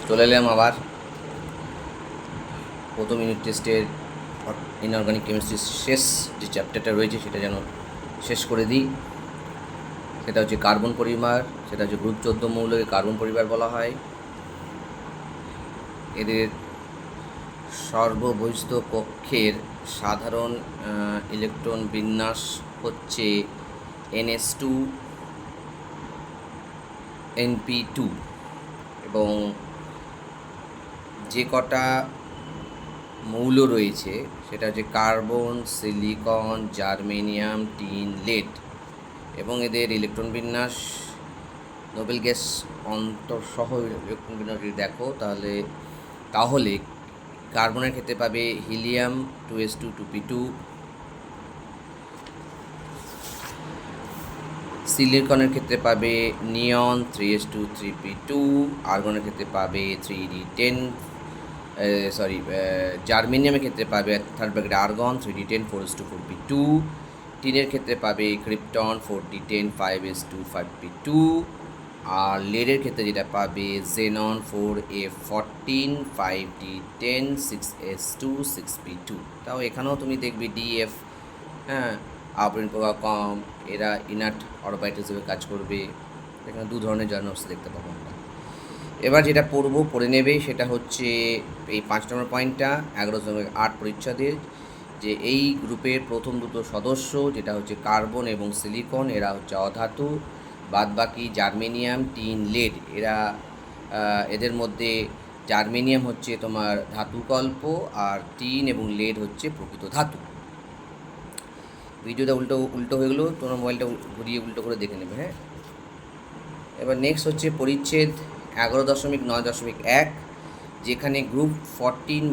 চলে এলাম আবার প্রথম ইউনিট টেস্টের ইনঅর্গানিক কেমিস্ট্রির শেষ যে চ্যাপ্টারটা রয়েছে সেটা যেন শেষ করে দিই। সেটা হচ্ছে কার্বন পরিবার। সেটা হচ্ছে গ্রুপ 14 মৌলকে কার্বন পরিবার বলা হয়। এদের সর্ববহিস্থ কক্ষের সাধারণ ইলেকট্রন বিন্যাস হচ্ছে NS2 NP2 এবং যে কটা মৌল রয়েছে সেটা হচ্ছে carbon, silicon, germanium, tin, lead এবং এদের ইলেকট্রন বিন্যাস নোবেল গ্যাস অন্তরসহ ইলেকট্রন বিন্যাস যদি দেখো তাহলে কার্বনের ক্ষেত্রে পাবে হিলিয়াম 2s2 2p2, সিলিকনের ক্ষেত্রে পাবে নিয়ন 3s2 3p2, আর্গনের ক্ষেত্রে পাবে 3d10 জার্মেনিয়ামের ক্ষেত্রে পাবে third bracket argon 3d10 4s2 4p2, টিনের ক্ষেত্রে পাবে ক্রিপ্টন 4d10 5s2 5p2, আর লেডের ক্ষেত্রে যেটা পাবে xenon 4f14 5d10 6s2 6p2। তাও এখানেও তুমি দেখবে ডিএফ, হ্যাঁ, আবরণ প্রভাব কম, এরা ইনার্ট অরবাইট হিসেবে কাজ করবে। এখানে দু ধরনের জার্নালস দেখতে পাবো আমরা। এবার যেটা পড়ে নেবে সেটা হচ্ছে এই 5 নম্বর পয়েন্টটা 11.8 পরিচ্ছদের, যে এই গ্রুপের প্রথম দুটো সদস্য যেটা হচ্ছে কার্বন এবং সিলিকন এরা হচ্ছে অধাতু, বাদবাকি জার্মেনিয়াম, টিন, লেড এদের মধ্যে জার্মেনিয়াম হচ্ছে তোমার ধাতুকল্প আর টিন এবং লেড হচ্ছে প্রকৃত ধাতু। ভিডিওটা উল্টো হয়ে গেলো, তোমার মোবাইলটা ঘুরিয়ে উল্টো করে দেখে নেবে। হ্যাঁ, এবার নেক্সট হচ্ছে পরিচ্ছেদ 11.9.1, যেখানে গ্রুপ 14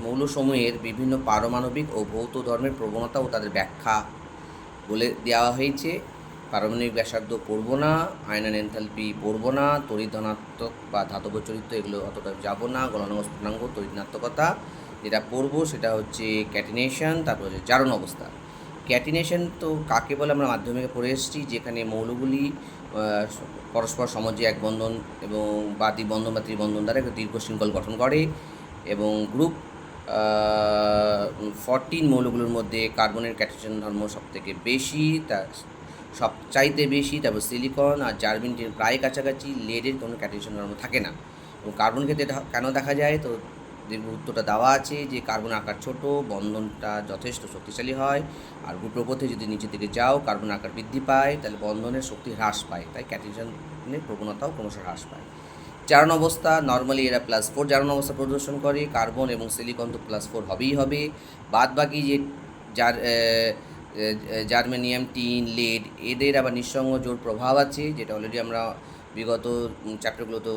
মৌলসমূহের বিভিন্ন পারমাণবিক ও ভৌত ধর্মের প্রবণতা ও তাদের ব্যাখ্যা বলে দেওয়া হয়েছে। পারমাণবিক ব্যাসার্ধ পড়ব না, আয়নন এনথালপি পড়ব না, তড়িৎ ধনাত্মক বা ধাতব চরিত্র এগুলো অতটা যাব না, গলনাঙ্গ স্ফুটনাঙ্গ তড়িৎনাত্মকতা। যেটা পড়ব সেটা হচ্ছে ক্যাটিনেশন, তারপর হচ্ছে জারণ অবস্থা। ক্যাটিনেশন তো কাকে বলে আমরা মাধ্যমিকে পড়ে এসেছি, যেখানে মৌলগুলি পরস্পর সমযোজী এক বন্ধন এবং বা দ্বিবন্ধন বা ত্রিবন্ধন দ্বারা একটা দীর্ঘ শৃঙ্খল গঠন করে। এবং গ্রুপ 14 মৌলগুলোর মধ্যে কার্বনের ক্যাটিনেশন ধর্ম সবথেকে বেশি, সবচাইতে বেশি, তারপর সিলিকন আর জার্মেনিয়াম প্রায় কাছাকাছি, লেডের কোনো ক্যাটিনেশন ধর্ম থাকে না। এবং কার্বন ক্ষেত্রে কেন দেখা যায়, তো উত্তরটা দেওয়া আছে যে কার্বন আকার ছোট, বন্ধনটা যথেষ্ট শক্তিশালী হয়, আর গ্রুপের উপর থেকে যদি নিচের দিকে যাও কার্বন আকার বৃদ্ধি পায়, তাহলে বন্ধনের শক্তি হ্রাস পায়, তাই ক্যাটিনেশনের প্রবণতাও ক্রমশ হ্রাস পায়। জারণ অবস্থা নর্মালি এরা +4 জারণ অবস্থা প্রদর্শন করে, কার্বন এবং সিলিকন তো +4 হবেই হবে। বাদ বাকি যে জার্মেনিয়াম, টিন, লেড এদের আবার নিঃসঙ্গ জোর প্রভাব আছে, যেটা অলরেডি আমরা বিগত চ্যাপ্টারগুলোতে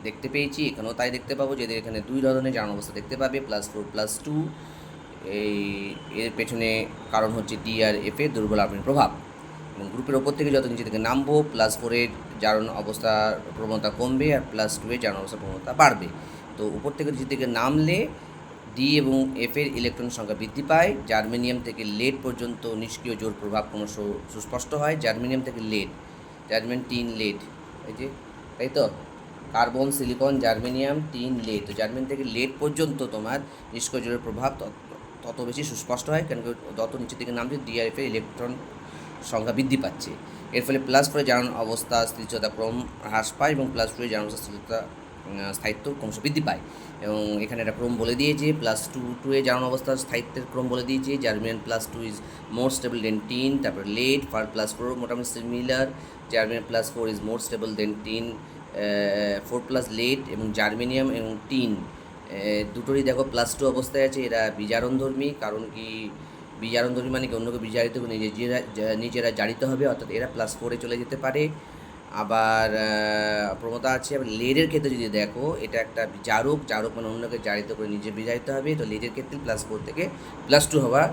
দেখতে পেয়েছি। এখানেও তাই দেখতে পাবো যে এখানে দুই ধরনের জারণ অবস্থা দেখতে পাবে, +4 +2। এর পেছনে কারণ হচ্ছে ডি আর এফ এর দুর্বল আবরণী প্রভাব। এবং গ্রুপের ওপর থেকে যত নিচে থেকে নামবো +4 এর জারণ অবস্থার প্রবণতা কমবে আর +2 এর জারণ অবস্থার প্রবণতা বাড়বে। তো উপর থেকে নিচে থেকে নামলে ডি এবং এফ এর ইলেকট্রন সংখ্যা বৃদ্ধি পায়। জার্মেনিয়াম থেকে লেড পর্যন্ত নিষ্ক্রিয় জোর প্রভাব ক্রমশ সুস্পষ্ট হয়। জার্মেনিয়াম থেকে লেড, জার্মেন, টিন, লেড, এই যে, তাই তো, carbon, silicon, germanium, tin, lead. তো জার্মেন থেকে লেড পর্যন্ত তোমার নিষ্ক্রিয় জোরের প্রভাব তত বেশি সুস্পষ্ট হয়, কারণ যত নিচের দিকে নামছে ডিআরএফের ইলেকট্রন সংখ্যা বৃদ্ধি পাচ্ছে। এর ফলে +4 জারণ অবস্থা স্থিতিশীলতা ক্রম হ্রাস পায় এবং +2 জারণ অবস্থা স্থিতিশীলতা স্থায়িত্ব ক্রমশ বৃদ্ধি পায়। এবং এখানে একটা ক্রম বলে দিয়েছে, +2 এ জারণ অবস্থার স্থায়িত্বের ক্রম বলে দিয়েছে। Germanium +2 is more stable than tin, তারপর লেড ফর +4 মোটামুটি similar. Germanium +4 is more stable than tin, 4+ lead. এবং জার্মেনিয়াম এবং টিন দুটোরই দেখো +2 অবস্থায় আছে। এরা বিজারণধর্মী, কারণ কি বিজারণধর্মী মানে কি অন্যকে বিজারিত করে নিজেরা জারিত হবে, অর্থাৎ এরা +4 চলে যেতে পারে। আবার প্রবণতা আছে। আবার লেডের ক্ষেত্রে যদি দেখো, এটা একটা জারক মানে অন্যকে জারিত করে নিজে বিজারিত হবে। তো লেডের ক্ষেত্রে +4 থেকে +2 হওয়ার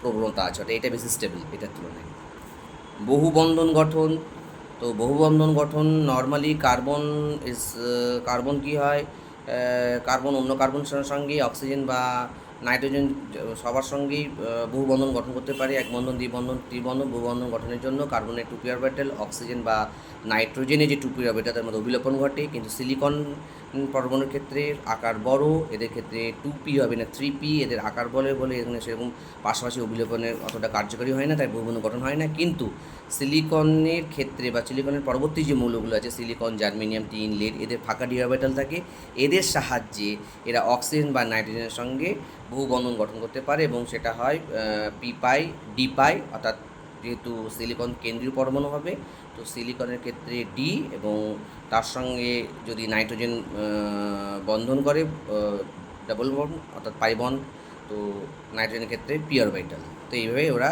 প্রবণতা আছে, অর্থাৎ এটা বেশি স্টেবল এটার তুলনায়। বহুবন্ধন গঠন, তো বহুবন্ধন গঠন নর্মালি কার্বন কী হয়, কার্বন অন্য কার্বনের সঙ্গে অক্সিজেন বা নাইট্রোজেন সবার সঙ্গেই বহু বন্ধন গঠন করতে পারে, এক বন্ধন, দ্বিবন্ধন, ত্রিবন্ধন, বহু বন্ধন গঠনের জন্য কার্বনের 2p অরবিটাল, অক্সিজেন বা নাইট্রোজেনের যে 2p অরবিটাল তার মধ্যে অভিলেপন ঘটে। কিন্তু সিলিকন পরমাণুর ক্ষেত্রে আকার বড়, এদের ক্ষেত্রে 2p হবে না 3p, এদের আকার বলে এখানে সেরকম পাশাপাশি অভিলেপনের অতটা কার্যকরী হয় না, তাই বহু বন্ধন গঠন হয় না। কিন্তু সিলিকনের ক্ষেত্রে বা সিলিকনের পরবর্তী যে মৌলগুলো আছে, সিলিকন, জার্মেনিয়াম, টিন, লেড, এদের ফাঁকা ডি অরবিটাল থাকে, এদের সাহায্যে এরা অক্সিজেন বা নাইট্রোজেনের সঙ্গে বহু বন্ধন গঠন করতে পারে এবং সেটা হয় পি পাই, অর্থাৎ যেহেতু সিলিকন কেন্দ্রীয় পরমাণু হবে, তো সিলিকনের ক্ষেত্রে ডি এবং তার সঙ্গে যদি নাইট্রোজেন বন্ধন করে ডাবল বন্ড অর্থাৎ পাই বন্ড, তো নাইট্রোজেনের ক্ষেত্রে পি অরবিটাল। তো এইভাবে ওরা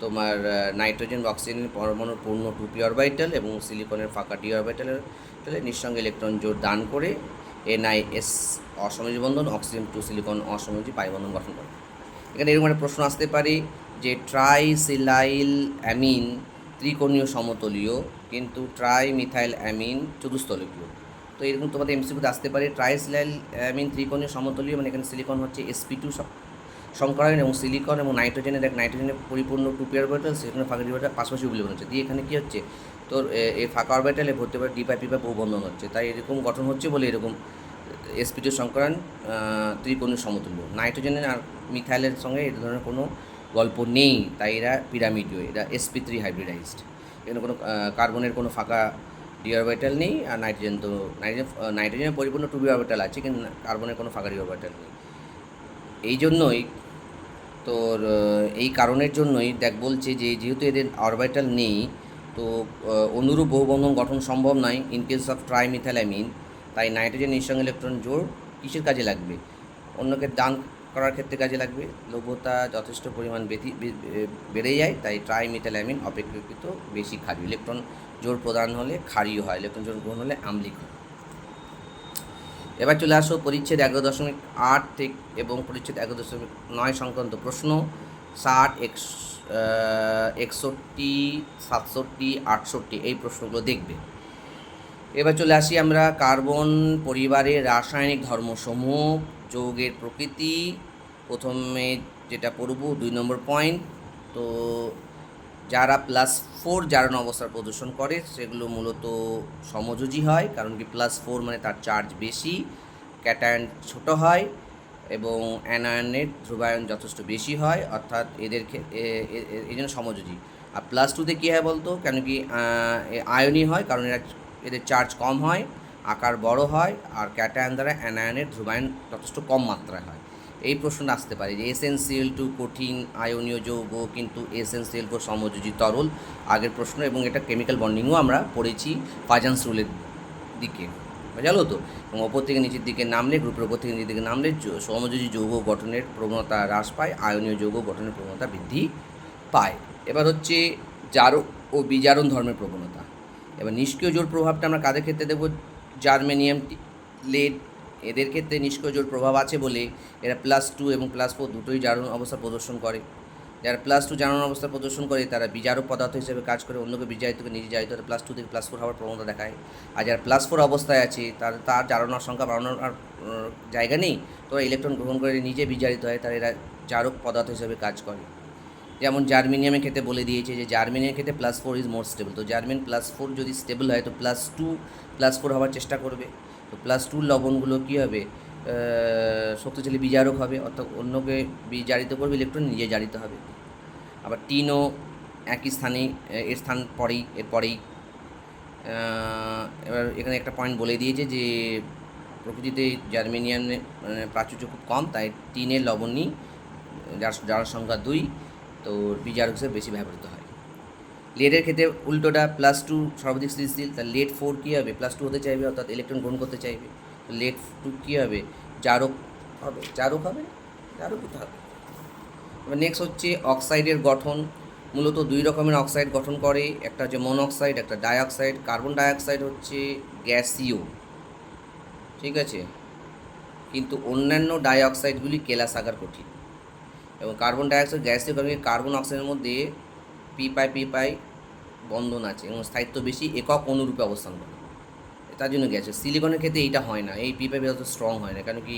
তোমার নাইট্রোজেন বা অক্সিজেনের পরমাণুর পূর্ণ 2p অরবিটাল এবং সিলিকনের ফাঁকা ডি অরবিটালের নিঃসঙ্গে ইলেকট্রন জোড় দান করে NiS অসমযোজী বন্ধন, অক্সিজেন 2 সিলিকন অসমযোজী পাই বন্ধন গঠন করে। এখানে এরকম একটা প্রশ্ন আসতে পারে যে ট্রাইসিলাইল অ্যামিন ত্রিকোণীয় সমতলীয় কিন্তু ট্রাইমিথাইল অ্যামিন চতুস্তলকীয়। তো এরকম তোমাদের এমসিকিউতে আসতে পারে। ট্রাইসিলাইল অ্যামিন ত্রিকোণীয় সমতলীয় মানে এখানে সিলিকন হচ্ছে sp2 সংকরায়ন এবং সিলিকন এবং নাইট্রোজেনের নাইট্রোজেনের পরিপূর্ণ 2p অরবিটাল, সেখানে ফাঁকা ডি অরবিটাল পাশাপাশি উল্লেখন হচ্ছে দিয়ে এখানে কী হচ্ছে, তোর এই ফাঁকা অরবিটালে ভর্তি পারে ডি পাই পি পাই বহু বন্ধন হচ্ছে, তাই এরকম গঠন হচ্ছে বলে এরকম sp2 সংকরায়ন ত্রিকোণীয় সমতুল্য। নাইট্রোজেনের আর মিথাইলের সঙ্গে এই ধরনের কোনো গল্প নেই, তাই এরা পিরামিডীয়, এরা sp3 হাইব্রিডাইজড। এখানে কোনো কার্বনের কোনো ফাঁকা ডি অরবিটাল নেই, আর নাইট্রোজেনের পরিপূর্ণ 2p অরবিটাল আছে, কিন্তু কার্বনের কোনো ফাঁকা ডি অরবিটাল নেই। এই জন্যই তোর এই কারণের জন্যই দেখ বলছে যে যেহেতু এদের অরবিটাল নেই, তো অনুরূপ বহুবন্ধন গঠন সম্ভব নয় ইন কেস অফ ট্রাইমিথাইলামিন, তাই নাইট্রোজেন নিঃসঙ্গে ইলেকট্রন জোড় কিসের কাজে লাগবে, অন্যকে দান করার ক্ষেত্রে কাজে লাগবে। লঘুতা যথেষ্ট পরিমাণ বেড়ে যায়, তাই ট্রাইমিথাইলামিন অপেক্ষাকৃত বেশি ক্ষারীয়, ইলেকট্রন জোড় প্রদান হলে ক্ষারীয় হয়, ইলেকট্রন জোড় গ্রহণ হলে আম্লিক হয়। এবার চলে আসো পরিচ্ছেদ 11.8 থেকে এবং পরিচ্ছেদ 11.9 সংক্রান্ত প্রশ্ন। 60, 61, 67, 68 এই প্রশ্নগুলো দেখবে। এবার চলে আসি আমরা কার্বন পরিবারের রাসায়নিক ধর্মসমূহ, যৌগের প্রকৃতি প্রথমে যেটা পড়ব 2 নম্বর পয়েন্ট। তো যারা +4 জারণ অবস্থার প্রদর্শন করে সেগুলো মূলত সমযোজী হয়, কারণ কি +4 মানে তার চার্জ বেশি, ক্যাটায়ন ছোট হয় এবং অ্যানায়নের ধ্রুবায়ন যথেষ্ট বেশি হয়, অর্থাৎ এদের এই জন্য সমযোজী। আর +2তে কী হয় বলতো, কেন কি আয়নই হয়, কারণ এদের চার্জ কম হয়, আকার বড় হয়, আর ক্যাটায়ন দ্বারা অ্যানায়নের ধ্রুবায়ন যথেষ্ট কম মাত্রায় হয়। এই প্রশ্নটা আসতে পারে যে SnCl2 কঠিন আয়নীয় যৌগ কিন্তু SnCl4 সমযোজী তরল, আগের প্রশ্ন, এবং এটা কেমিক্যাল বন্ডিংও আমরা পড়েছি ফাজান্স রুলের দিকে, জানো তো। এবং ওপর থেকে নিচের দিকে নামলে, গ্রুপের ওপর থেকে নিচের দিকে নামলে সমযোজী যৌগ গঠনের প্রবণতা হ্রাস পায়, আয়নীয় যৌগ গঠনের প্রবণতা বৃদ্ধি পায়। এবার হচ্ছে জারণ ও বিজারণ ধর্মের প্রবণতা। এবার নিষ্ক্রিয় জোড় প্রভাবটা আমরা কাদের ক্ষেত্রে দেবো, জার্মেনিয়াম, লেড, এদের ক্ষেত্রে নিষ্ক্রিয় জোড় প্রভাব আছে বলে এরা +2 এবং +4 দুটোই জারণ অবস্থা প্রদর্শন করে। যারা +2 জারণ অবস্থা প্রদর্শন করে তারা বিজারক পদার্থ হিসেবে কাজ করে, অন্যকে বিজারিত করে নিজে জারিত করে +2 থেকে +4 হওয়ার প্রবণতা দেখায়। আর যারা +4 অবস্থায় আছে তার জারণার সংখ্যা বাড়ানোর আর জায়গা নেই, তো ইলেকট্রন গ্রহণ করে নিজে বিজারিত হয়, তারা এরা জারক পদার্থ হিসেবে কাজ করে। যেমন জার্মেনিয়ামের ক্ষেত্রে বলে দিয়েছে যে জার্মেনিয়ামের ক্ষেত্রে +4 ইজ মোর স্টেবল, তো জার্মেন +4 যদি স্টেবল হয় তো +2 +4 হওয়ার চেষ্টা করবে, তো +2 লবণগুলো কী হবে, শক্তিশালী বিজারক হবে, অর্থাৎ অন্যকে বিজারিত করবে, ইলেকট্রন নিজে জারিত হবে। আবার টিনও একই স্থানে, এর স্থান এরপরেই। এবার এখানে একটা পয়েন্ট বলে দিয়েছে যে প্রকৃতিতে জার্মেনিয়ামের প্রাচুর্য খুব কম, তাই টিনের লবণই যার সংখ্যা 2, তো বিজারক হিসেবে বেশি ব্যবহৃত হয়। লেডের ক্ষেত্রে উল্টোটা, +2 সর্বাধিক স্থিতিশীল, তার লেড 4 কী হবে, +2 হতে চাইবে, অর্থাৎ ইলেকট্রন গ্রহণ করতে চাইবে, তো লেড 2 কী হবে, জারক হবে, জারক হবে। এবার নেক্সট হচ্ছে অক্সাইডের গঠন। মূলত 2 রকমের অক্সাইড গঠন করে, একটা হচ্ছে মনোঅক্সাইড, একটা ডাইঅক্সাইড। কার্বন ডাইঅক্সাইড হচ্ছে গ্যাসীয়, ঠিক আছে, কিন্তু অন্যান্য ডাইঅক্সাইডগুলি কেলাস আকার কঠিন, এবং কার্বন ডাইঅক্সাইড গ্যাসীয় কারণে কার্বন অক্সাইডের মধ্যে পি পাই বন্ধন আছে এবং স্থায়িত্ব বেশি, একক অনুরূপে অবস্থান করে, তার জন্য গ্যাসীয়। সিলিকনের ক্ষেত্রে এইটা হয় না, এই পি পাই যত স্ট্রং হয় না, কারণ কি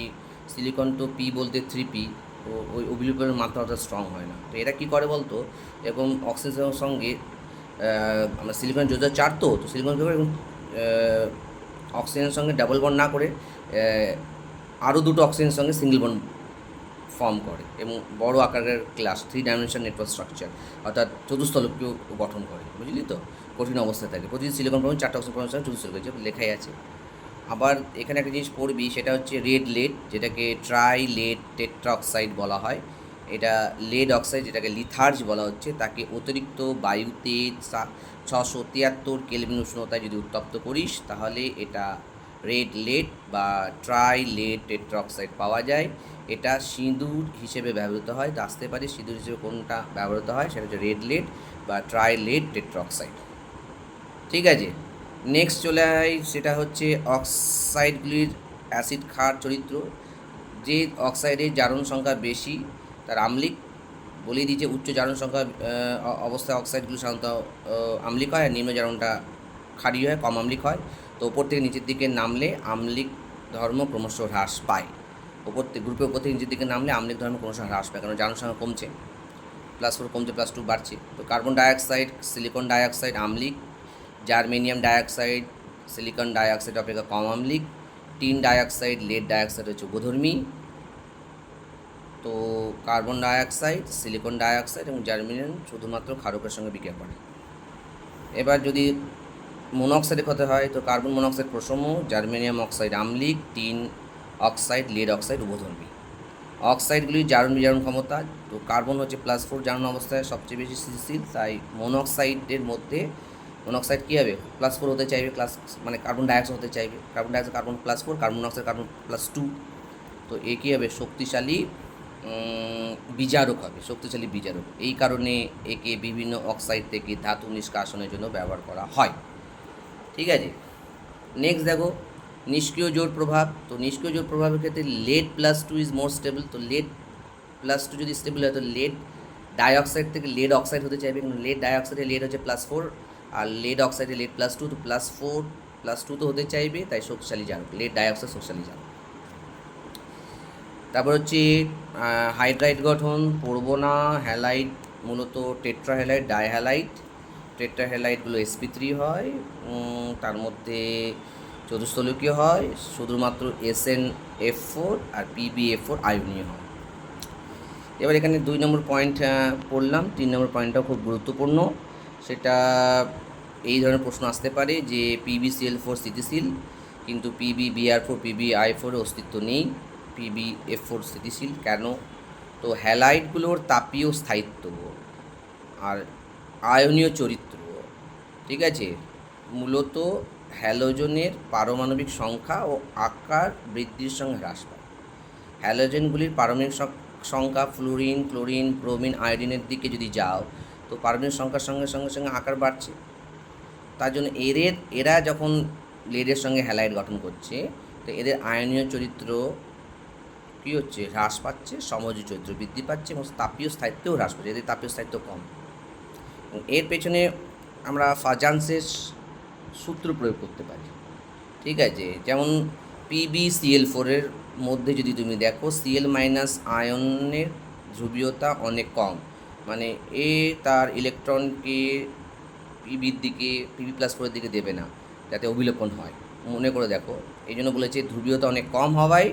সিলিকন তো পি বলতে 3p, তো ওই অবিলুপ্তের মাত্রা অতটা স্ট্রং হয় না। তো এটা কী করে বলতো, এরকম অক্সিজেনের সঙ্গে আমরা সিলিকন যদিও 4, তো সিলিকন কী করে, এরকম অক্সিজেনের সঙ্গে ডাবল বন্ড না করে আরও দুটো অক্সিজেনের সঙ্গে সিঙ্গেল বন্ড ফর্ম করে এবং বড় আকারের ক্লাস 3 ডাইমেনশন নেটওয়ার্ক স্ট্রাকচার অর্থাৎ চতুস্তলকীয় গঠন করে, বুঝলি তো, কঠিন অবস্থায় থাকে। প্রতিটি সিলিকন পরমাণু 4টা অক্সিজেন পরমাণুর সঙ্গে চতুস্তলকীয়, যেটা লেখাই আছে। আবার এখানে একটা জিনিস পড়বি, সেটা হচ্ছে রেড লেড, যেটাকে ট্রাই লেড টেট্রাঅক্সাইড বলা হয়। এটা লেড অক্সাইড, যেটাকে লিথার্জ বলা হচ্ছে, তাকে অতিরিক্ত বায়ুতে 673 কেলভিন উষ্ণতায় যদি উত্তপ্ত করিস, তাহলে এটা রেড লেড বা ট্রাই লেড টেট্রাঅক্সাইড পাওয়া যায়। এটা সিঁদুর হিসেবে ব্যবহৃত হয়। তো আসতে পারে সিঁদুর হিসেবে কোনটা ব্যবহৃত হয়, সেটা হচ্ছে রেড লেড বা ট্রাই লেড টেট্রাঅক্সাইড। ঠিক আছে, নেক্সট চলে আয়, সেটা হচ্ছে অক্সাইডগুলির অ্যাসিড ক্ষার চরিত্র। যে অক্সাইডের জারণ সংখ্যা বেশি তার আম্লিক। বলেই দিয়েছে উচ্চ জারণ সংখ্যা অবস্থায় অক্সাইডগুলো সাধারণত আম্লিক হয়, আর নিম্ন জারণটা ক্ষারীয় হয়, কম আম্লিক হয়। তো ওপর থেকে নিচের দিকে নামলে আম্লিক ধর্ম ক্রমশ হ্রাস পায়। গ্রুপের উপর থেকে নিচের দিকে নামলে আম্লিক ধর্ম ক্রমশ হ্রাস পায়, কারণ জারণ সংখ্যা কমছে, +4 কমছে, +2 বাড়ছে। তো কার্বন ডাইঅক্সাইড, সিলিকন ডাইঅক্সাইড আম্লিক, জার্মেনিয়াম ডাইঅক্সাইড সিলিকন ডাইঅক্সাইড অপেক্ষা কম আম্লিক, টিন ডাইঅক্সাইড লেড ডাইঅক্সাইড হচ্ছে উভধর্মী। তো কার্বন ডাইঅক্সাইড, সিলিকন ডাইঅক্সাইড এবং জার্মেনিয়াম শুধুমাত্র ক্ষারকের সঙ্গে বিক্রিয়া করে। এবার যদি মনোঅক্সাইডের কথা হয়, তো কার্বন মনোঅক্সাইড প্রশম্য, জার্মেনিয়াম অক্সাইড আম্লিক, টিন অক্সাইড লেড অক্সাইড উভধর্মী। অক্সাইডগুলির জারণ বিজারণ ক্ষমতা, তো কার্বন হচ্ছে +4 জারণ অবস্থায় সবচেয়ে বেশি স্থিতিশীল, তাই মনোঅক্সাইডের মধ্যে মনোঅক্সাইড কী হবে, +4 হতে চাইবে, মানে কার্বন ডাইঅক্সাইড হতে চাইবে, carbon dioxide carbon +4, carbon monoxide carbon +2। তো এ কী হবে, শক্তিশালী বিজারক হবে, শক্তিশালী বিজারক। এই কারণে একে বিভিন্ন অক্সাইড থেকে ধাতু নিষ্কাশনের জন্য ব্যবহার করা হয়। ঠিক আছে, নেক্সট দেখো নিষ্ক্রিয় জোড় প্রভাব। তো নিষ্ক্রিয় জোড় প্রভাবের ক্ষেত্রে লেড +2 ইজ মোর স্টেবল। তো লেড +2 যদি স্টেবল হয়, তো লেড ডাইঅক্সাইড থেকে লেড অক্সাইড হতে চাইবে, কিন্তু লেড ডাইঅক্সাইডে লেড হচ্ছে +4, আর লেড অক্সাইডে লেড +2, তো +4 +2 তো হতে চাইবে, তাই শক্তিশালী জারক, লেড ডাইঅক্সাইড শক্তিশালী জারক। তারপর হচ্ছে হাইড্রাইড গঠন, পড়বো না। হ্যালাইড মূলত টেট্রাহ্যালাইড, ডাইহ্যালাইড। টেট্রাহ্যালাইডগুলো sp3 হয়, তার মধ্যে চতুস্তলকীয় হয়, শুধুমাত্র SnF4 আর PbF4 আয়নীয় হয়। এবার এখানে 2 নম্বর পয়েন্ট পড়লাম, 3 নম্বর পয়েন্টটাও খুব গুরুত্বপূর্ণ। সেটা এই ধরনের প্রশ্ন আসতে পারে যে PbCl4 স্থিতিশীল, কিন্তু PbBr4 PbI4 অস্তিত্ব নেই, PbF4 স্থিতিশীল কেন? তো হ্যালাইডগুলোর তাপীয় স্থায়িত্ব আর আয়নীয় চরিত্র, ঠিক আছে, মূলত হ্যালোজেনের পারমাণবিক সংখ্যা ও আকার বৃদ্ধির সঙ্গে হ্রাস পায়। হ্যালোজেনগুলির পারমাণবিক সংখ্যা ফ্লোরিন, ক্লোরিন, ব্রোমিন, আয়োডিনের দিকে যদি যাও, তো পারমাণবিক সংখ্যার সঙ্গে সঙ্গে সঙ্গে আকার বাড়ছে। তার জন্য এরা যখন লেডের সঙ্গে হ্যালাইড গঠন করছে, তো এদের আয়নীয় চরিত্র কী হচ্ছে, হ্রাস পাচ্ছে, সমযোজী চরিত্র বৃদ্ধি পাচ্ছে এবং তাপীয় স্থায়িত্বও হ্রাস পাচ্ছে, এদের তাপীয় স্থায়িত্ব কম। এর পেছনে আমরা ফাজান্সের সূত্র প্রয়োগ করতে পারি। ঠিক আছে, যেমন PbCl4 এর মধ্যে যদি তুমি দেখো Cl- আয়নের ধ্রুবীয়তা অনেক কম, মানে এ তার ইলেকট্রনকে পিবির দিকে Pb+4 এর দিকে দেবে না, যাতে অবিলোপন হয়, মনে করে দেখো। এই জন্য বলেছে ধ্রুবীয়তা অনেক কম হওয়ায়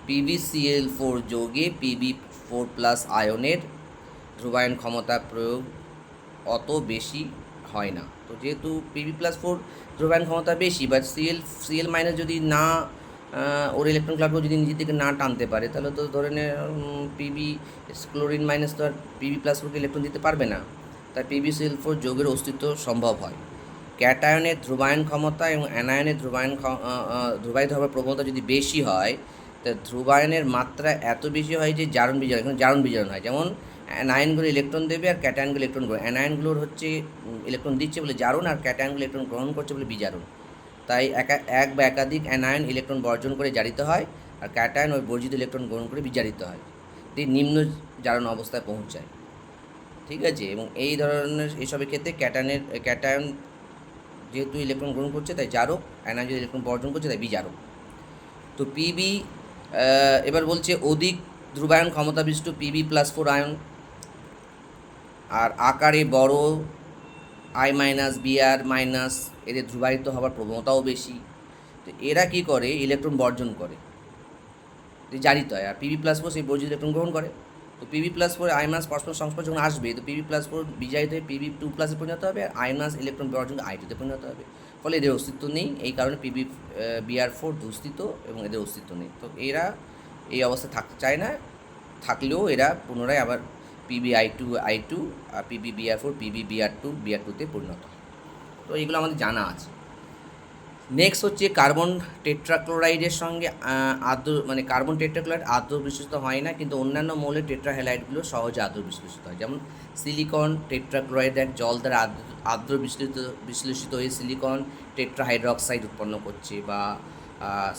PbCl4 যোগে Pb4+ আয়নের ধ্রুবায়ন ক্ষমতা প্রয়োগ অত বেশি হয় না। তো যেহেতু Pb+4 ধ্রুবায়ন ক্ষমতা বেশি, বাট Cl- যদি না ওর ইলেকট্রন ক্লাউডকে যদি নিজের দিকে না টানতে পারে, তাহলে তো ধরে নে ক্লোরিন মাইনাস তো আর Pb+4কে ইলেকট্রন দিতে পারবে না, তাই PbCl4 যোগের অস্তিত্ব সম্ভব হয়। ক্যাটায়নের ধ্রুবায়ন ক্ষমতা এবং অ্যানায়নের ধ্রুবায়িত হওয়ার প্রবণতা যদি বেশি হয়, তা ধ্রুবায়নের মাত্রা এত বেশি হয় যে জারণ বিজারণ, এখানে জারণ বিজারণ হয়। যেমন অ্যানায়নগুলো ইলেকট্রন দেবে আর ক্যাটায়নগুলো ইলেকট্রন গ্রহণ, অ্যানায়নগুলোর হচ্ছে ইলেকট্রন দিচ্ছে বলে জারণ, আর ক্যাটায়নগুলো ইলেকট্রন গ্রহণ করছে বলে বিজারণ। তাই এক বা একাধিক অ্যানায়ন ইলেকট্রন বর্জন করে জারিত হয়, আর ক্যাটায়ন ওই বর্জিত ইলেকট্রন গ্রহণ করে বিজারিত হয়, এটি নিম্ন জারণ অবস্থায় পৌঁছায়। ঠিক আছে, এবং এই ধরনের এইসবের ক্ষেত্রে ক্যাটায়ন যেহেতু ইলেকট্রন গ্রহণ করছে তাই জারক, অ্যানায়ন যদি ইলেকট্রন বর্জন করছে তাই বিজারক। তো এবার বলছে অধিক ধ্রুবায়ন ক্ষমতা বিশিষ্ট Pb+4 আয়ন, আর আকারে বড় I-Br- এদের ধ্রুবায়িত হওয়ার প্রবণতাও বেশি। তো এরা কী করে, ইলেকট্রন বর্জন করে, জারিত হয়। আর Pb+4 সেই বর্জিত ইলেকট্রন গ্রহণ করে। তো Pb+4 I- পরস্পর সংস্পর্শ যখন আসবে, তো Pb+4 বিজারিত হয়ে Pb2+ পরিণত হবে, আর I- ইলেকট্রন বর্জন I2 পরিণত হবে। ফলে এদের অস্তিত্ব নেই। এই কারণে Br4 দুস্থিত এবং এদের অস্তিত্ব নেই। তো এরা এই অবস্থায় থাকতে চায় না, থাকলেও এরা পুনরায় আবার Pbi2 আর Pb-Br4 Pb-Br2 পরিণত হয়। তো এইগুলো আমাদের জানা আছে। নেক্সট হচ্ছে কার্বন টেট্রাক্লোরাইডের সঙ্গে কার্বন টেট্রাক্লোরাইড আর্দ্র বিশ্লেষিত হয় না, কিন্তু অন্যান্য মৌলের টেট্রাহ্যালাইডগুলো সহজে আর্দ্র বিশ্লেষিত হয়। যেমন সিলিকন টেট্রাক্লোরাইড এক জল দ্বারা আর্দ্র বিশ্লেষিত হয়ে সিলিকন টেট্রাহাইড্রক্সাইড উৎপন্ন করছে, বা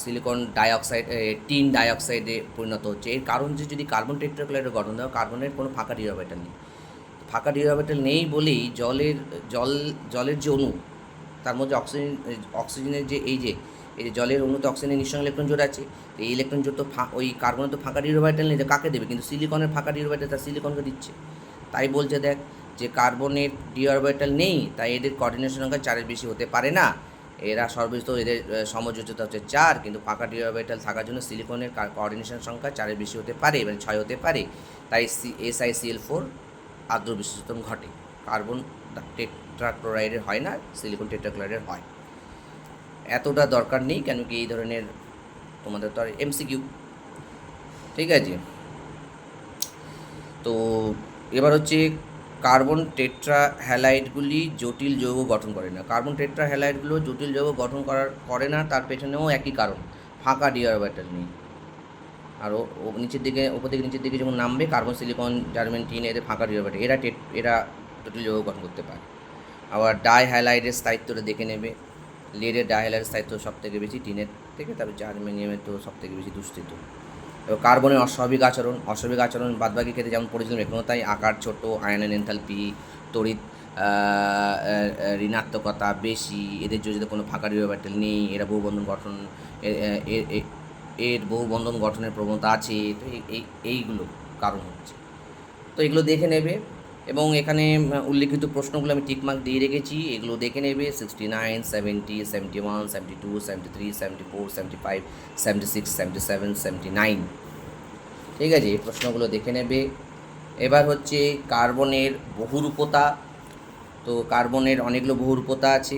সিলিকন ডাইঅক্সাইড টিন ডাইঅক্সাইডে পরিণত হচ্ছে। এর কারণ যে যদি কার্বন টেট্রাক্লোরাইডের গঠন দেওয়া, কার্বনের কোনো ফাঁকা ডি অরবিটাল নেই। ফাঁকা ডি অরবিটাল নেই বলেই জলের যে অণু, তার মধ্যে অক্সিজেনের যে এই যে জলের অণুতে অক্সিজেনের নিঃসঙ্গ ইলেকট্রন জোড় আছে। এই ইলেকট্রন জোড় তো ওই কার্বনের তো ফাঁকা ডি অরবিটাল নেই, কাকে দেবে? কিন্তু সিলিকনের ফাঁকা ডি অরবিটাল, তার সিলিকনকে দিচ্ছে। তাই বলছে দেখ যে কার্বনের ডি অরবিটাল নেই, তাই এদের কোঅর্ডিনেশন সংখ্যা 4-এর বেশি হতে পারে না। এরা সর্বোচ্চ এদের সমযোজ্যতা হচ্ছে 4, কিন্তু ফাঁকা ডি অরবিটাল থাকার জন্য সিলিকনের কোঅর্ডিনেশন সংখ্যা 4-এর বেশি হতে পারে, মানে 6 হতে পারে। তাই SiCl4 আর্দ্র বিশ্লেষণ ঘটে। কার্বন টেট্রাক্লোরাইডের হয় না, সিলিকন টেট্রাক্লোরাইডের হয়। এতটা দরকার নেই, কেন কি এই ধরনের তোমাদের তো আর MCQ, ঠিক আছে। তো এবার হচ্ছে কার্বন টেট্রাহ্যালাইডগুলি জটিল যৌগ গঠন করে না। কার্বন টেট্রাহ্যালাইডগুলো জটিল যৌগ গঠন করে না, তার পেছনেও একই কারণ, ফাঁকা ডি অরবিটাল নেই। আর নিচের দিকে, ওপর থেকে নিচের দিকে যেমন নামবে কার্বন, সিলিকন, জার্মেন, টিন, এদের ফাঁকা ডি অরবিটাল, এরা জটিল যৌগ গঠন করতে পারে। আবার ডাইহ্যালাইডের স্থায়িত্বটা দেখে নেবে। লেডের ডাইহ্যালাইডের স্থায়িত্ব সব থেকে বেশি টিনের থেকে, তারপর জার্মেনিয়ামের তো সব থেকে বেশি দুস্থিত। এবার কার্বনের অস্বাভাবিক আচরণ বাদবাকি ক্ষেত্রে যেমন পড়েছিলাম, এখনও তাই। আকার ছোট, আয়নের এনথালপি, তড়িৎ ঋণাত্মকতা বেশি, এদের যদি কোনো ফাঁকা ডি অরবিটাল নেই, এরা বহু বন্ধন গঠনের প্রবণতা আছে। তো এইগুলো কারণ হচ্ছে। তো এগুলো দেখে নেবে, এবং এখানে উল্লিখিত প্রশ্নগুলো আমি টিকমার্ক দিয়ে রেখেছি, এগুলো দেখে নেবে। 69, 70, 71, 72, 73, 74, 75, 76, 77, 79, ঠিক আছে। এই প্রশ্নগুলো দেখে নেবে। এবার হচ্ছে কার্বনের বহুরূপতা। তো কার্বনের অনেকগুলো বহুরূপতা আছে।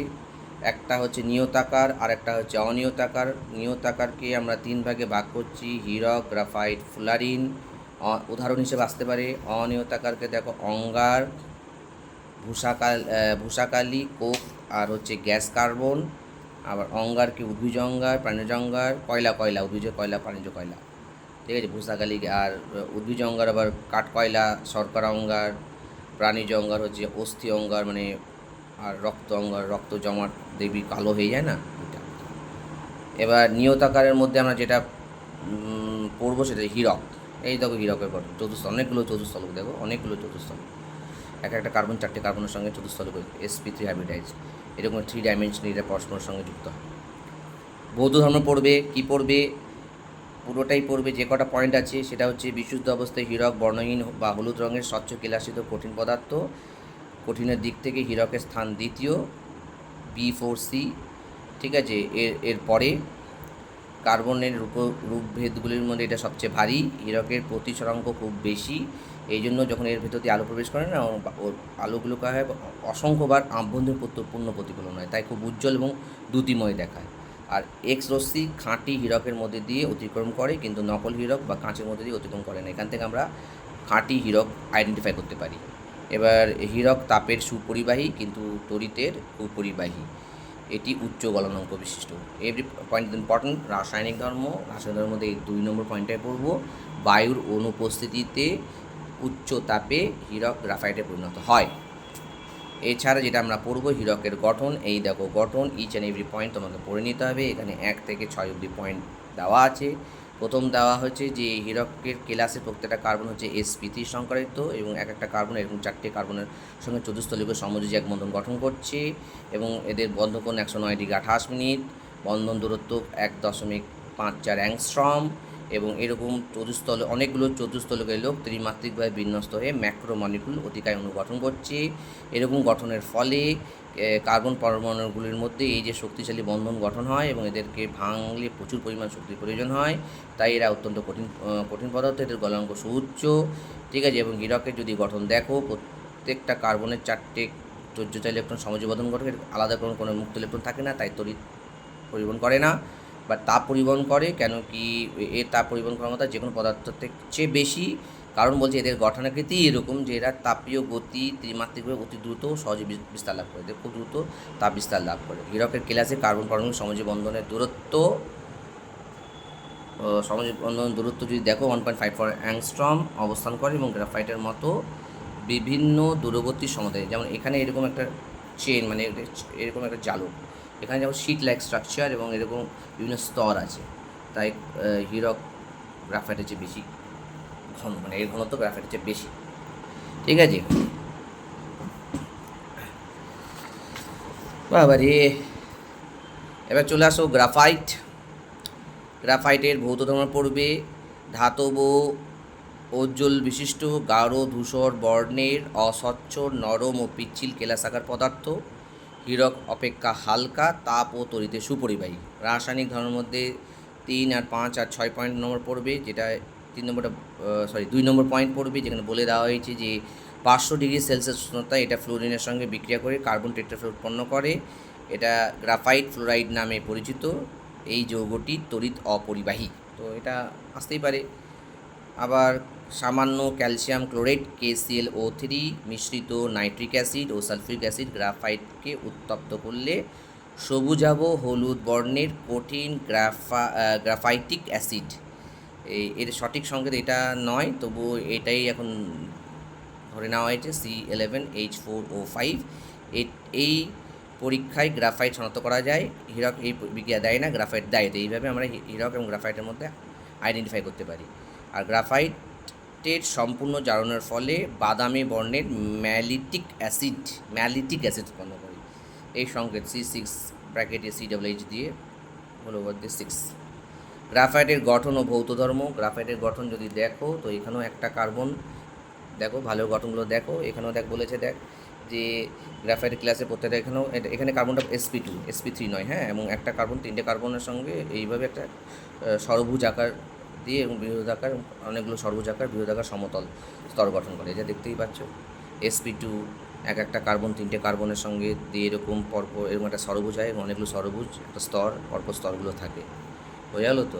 একটা হচ্ছে নিয়তাকার, আর একটা হচ্ছে অনিয়তাকার। নিয়তাকারকে আমরা 3 ভাগে ভাগ করছি: হীরক, গ্রাফাইট, ফুলারিন। উদাহরণ হিসেবে আসতে পারে। অনিয়তাকারকে দেখো অঙ্গার, ভূষাকালি, কোক, আর হচ্ছে গ্যাস কার্বন। আবার অঙ্গারকে উদ্ভিজ অঙ্গার, প্রাণীজ অঙ্গার, উদ্ভিজ কয়লা, প্রাণীজ কয়লা, ঠিক আছে। ভূষাকালি আর উদ্ভিজ অঙ্গার আবার কাঠ কয়লা, শর্করা অঙ্গার। প্রাণীজ অঙ্গার হচ্ছে অস্থি অঙ্গার, মানে আর রক্ত অঙ্গার, রক্ত জমাট দেখবি কালো হয়ে যায় না, এটা। এবার নিয়তাকারের মধ্যে আমরা যেটা পড়বো সেটা হীরক। এই দেখো হীরকের গঠন, চতুস্থল, অনেকগুলো চতুস্থল, দেখো অনেকগুলো চতুস্থল। একটা কার্বন 4টে কার্বনের সঙ্গে চতুস্থল করে sp3 হাইব্রিডাইজ, এরকম 3 ডাইমেনশনে এটা পরস্পরের সঙ্গে যুক্ত হয়। বৌদ্ধ ধর্ম পড়বে, কি পড়বে? পুরোটাই পড়বে। যে কটা পয়েন্ট আছে সেটা হচ্ছে বিশুদ্ধ অবস্থায় হীরক বর্ণহীন বা হলুদ রঙের স্বচ্ছ কেলাসিত কঠিন পদার্থ। কঠিনের দিক থেকে হীরকের স্থান দ্বিতীয়, B4C, ঠিক আছে। এরপরে কার্বনের রূপভেদগুলির মধ্যে এটা সবচেয়ে ভারী। হীরকের প্রতিসরাঙ্ক খুব বেশি, এই জন্য যখন এর ভেতর দিয়ে আলো প্রবেশ করে না, ওর আলোগুলো কী হয়, অসংখ্যবার আভ্যন্তরীণ পূর্ণ প্রতিফলন হয়, তাই খুব উজ্জ্বল এবং দ্যুতিময় দেখায়। আর এক্স রশ্মি খাঁটি হীরকের মধ্যে দিয়ে অতিক্রম করে, কিন্তু নকল হীরক বা কাঁচের মধ্যে দিয়ে অতিক্রম করে না। এখান থেকে আমরা খাঁটি হীরক আইডেন্টিফাই করতে পারি। এবার হীরক তাপের সুপরিবাহী, কিন্তু তড়িতের কুপরিবাহী। এটি উচ্চ গলনাঙ্ক বিশিষ্ট। Every point important. রাসায়নিক ধর্মের মধ্যে এই 2 নম্বর পয়েন্টটায় পড়ব। বায়ুর অনুপস্থিতিতে উচ্চ তাপে হীরক গ্রাফাইটে পরিণত হয়। এছাড়া যেটা আমরা পড়ব, হীরকের গঠন। এই দেখো গঠন, ইচ অ্যান্ড এভরি পয়েন্ট তোমাকে পড়ে নিতে হবে। এখানে 1 থেকে 6 অবধি পয়েন্ট দেওয়া আছে। প্রথম দেওয়া হচ্ছে যে হীরকের কেলাসের প্রত্যেকটা কার্বন হচ্ছে sp3 সংকরিত, এবং একটা কার্বন এরকম 4টে কার্বনের সঙ্গে চতুস্থলিক সমযোজী এক বন্ধন গঠন করছে, এবং এদের বন্ধনকোণ 109 ডিগ্রি 28 মিনিট, বন্ধন দূরত্ব 1.54 অ্যাংস্ট্রম, এবং এরকম চতুস্থল অনেকগুলো চতুস্থলকের লোক ত্রিমাত্রিকভাবে বিন্যস্ত হয়ে ম্যাক্রোমলিকুল অতিকায় অণু গঠন করছে। এরকম গঠনের ফলে কার্বন পরমাণুগুলির মধ্যে এই যে শক্তিশালী বন্ধন গঠন হয় এবং এদেরকে ভাঙলে প্রচুর পরিমাণ শক্তির প্রয়োজন হয়, তাই এরা অত্যন্ত কঠিন পদার্থ, এদের গলনাঙ্ক সুউচ্চ, ঠিক আছে। এবং হীরকের যদি গঠন দেখো, প্রত্যেকটা কার্বনের 4টে যোজ্যতা ইলেকট্রন সমযোজবন্ধন গঠন, আলাদা কোনো মুক্ত ইলেকট্রন থাকে না, তাই তড়িৎ পরিবহন করে না বা তাপ পরিবহন করে। কেন কি এর তাপ পরিবহন ক্ষমতা যে কোনো পদার্থের চেয়ে বেশি, কারণ বলছে এদের গঠনাকৃতি এরকম যে এরা তাপীয় গতি ত্রিমাত্রিকভাবে অতি দ্রুত সহজে বিস্তার লাভ করে, এদের খুব দ্রুত তাপ বিস্তার লাভ করে। হীরকের কেলাসে কার্বন পরমাণু সমযোজবন্ধনের দূরত্ব দূরত্ব যদি দেখো 1.54 অ্যাংস্ট্রম অবস্থান করে এবং গ্রাফাইটের মতো বিভিন্ন দূরবর্তী সমতায়, যেমন এখানে এরকম একটা চেন, মানে এরকম একটা জালক, এখানে যেমন শিট লাইক স্ট্রাকচার এবং এরকম বিভিন্ন স্তর আছে, তাই হীরক গ্রাফাইটের চেয়ে বেশি ঘন, মানে এর ঘনত্ব গ্রাফাইটের চেয়ে বেশি, ঠিক আছে। বাবা রে, এবার চলে আসো গ্রাফাইটের ভৌত ধর্ম পড়বে। ধাতব উজ্জ্বল বিশিষ্ট গাঢ় ধূসর বর্ণের অস্বচ্ছ নরম ও পিচ্ছিল কেলাসাকার পদার্থ। হীরক অপেক্ষা হালকা, তাপ ও তড়িতে সুপরিবাহী। রাসায়নিক ধর্মের মধ্যে 3 আর 5 আর 6 পয়েন্ট নম্বর পড়বে, যেটা 2 নম্বর পয়েন্ট পড়বে, যেখানে বলে দেওয়া হয়েছে যে 500 ডিগ্রি সেলসিয়াস উষ্ণতায় এটা ফ্লোরিনের সঙ্গে বিক্রিয়া করে কার্বন টেট্রাফ্লোরাইড উৎপন্ন করে। এটা গ্রাফাইট ফ্লোরাইড নামে পরিচিত। এই যৌগটি তড়িৎ অপরিবাহী, তো এটা আসতেই পারে। আবার সামান্য ক্যালসিয়াম ক্লোরাইড KClO3 মিশ্রিত নাইট্রিক অ্যাসিড ও সালফিউরিক অ্যাসিড গ্রাফাইটকে উত্তপ্ত করলে সবুজাভ হলুদ বর্ণের কঠিন গ্রাফাইটিক অ্যাসিড, এর সঠিক সংকেত এটা নয়, তবু এটাই এখন ধরে নেওয়া হয়েছে C11H4O5। এই পরীক্ষায় গ্রাফাইট শনাক্ত করা যায়, হীরক এই বিক্রিয়া দেয় না, গ্রাফাইট দেয়। তো এইভাবে আমরা হীরক এবং গ্রাফাইটের মধ্যে আইডেন্টিফাই করতে পারি। আর গ্রাফাইটের সম্পূর্ণ জারণের ফলে বাদামি বর্ণের ম্যালিটিক অ্যাসিড উৎপন্ন করে। এই সংকেত C6 ব্র্যাকেটে CH দিয়ে হলো 6। গ্রাফাইটের গঠন ও ভৌত ধর্ম। গ্রাফাইটের গঠন যদি দেখো, তো এখানেও একটা কার্বন দেখো, ভালো গঠনগুলো দেখো, এখানেও বলেছে যে গ্রাফাইটের ক্লাসে প্রত্যেকটা এখানে কার্বনটা sp3 নয়, হ্যাঁ, এবং একটা কার্বন 3টে কার্বনের সঙ্গে এইভাবে একটা ষড়ভুজ আকার দিয়ে এবং বৃহদাকার, অনেকগুলো ষড়ভুজাকার বৃহদাকার সমতল স্তর গঠন করে, যা দেখতেই পাচ্ছ। sp2 একটা কার্বন 3টে কার্বনের সঙ্গে দিয়ে এরকম পরপর এরকম একটা ষড়ভুজ হয় এবং অনেকগুলো ষড়ভুজ একটা স্তর পরপর স্তরগুলো থাকে, হয়ে গেলো তো।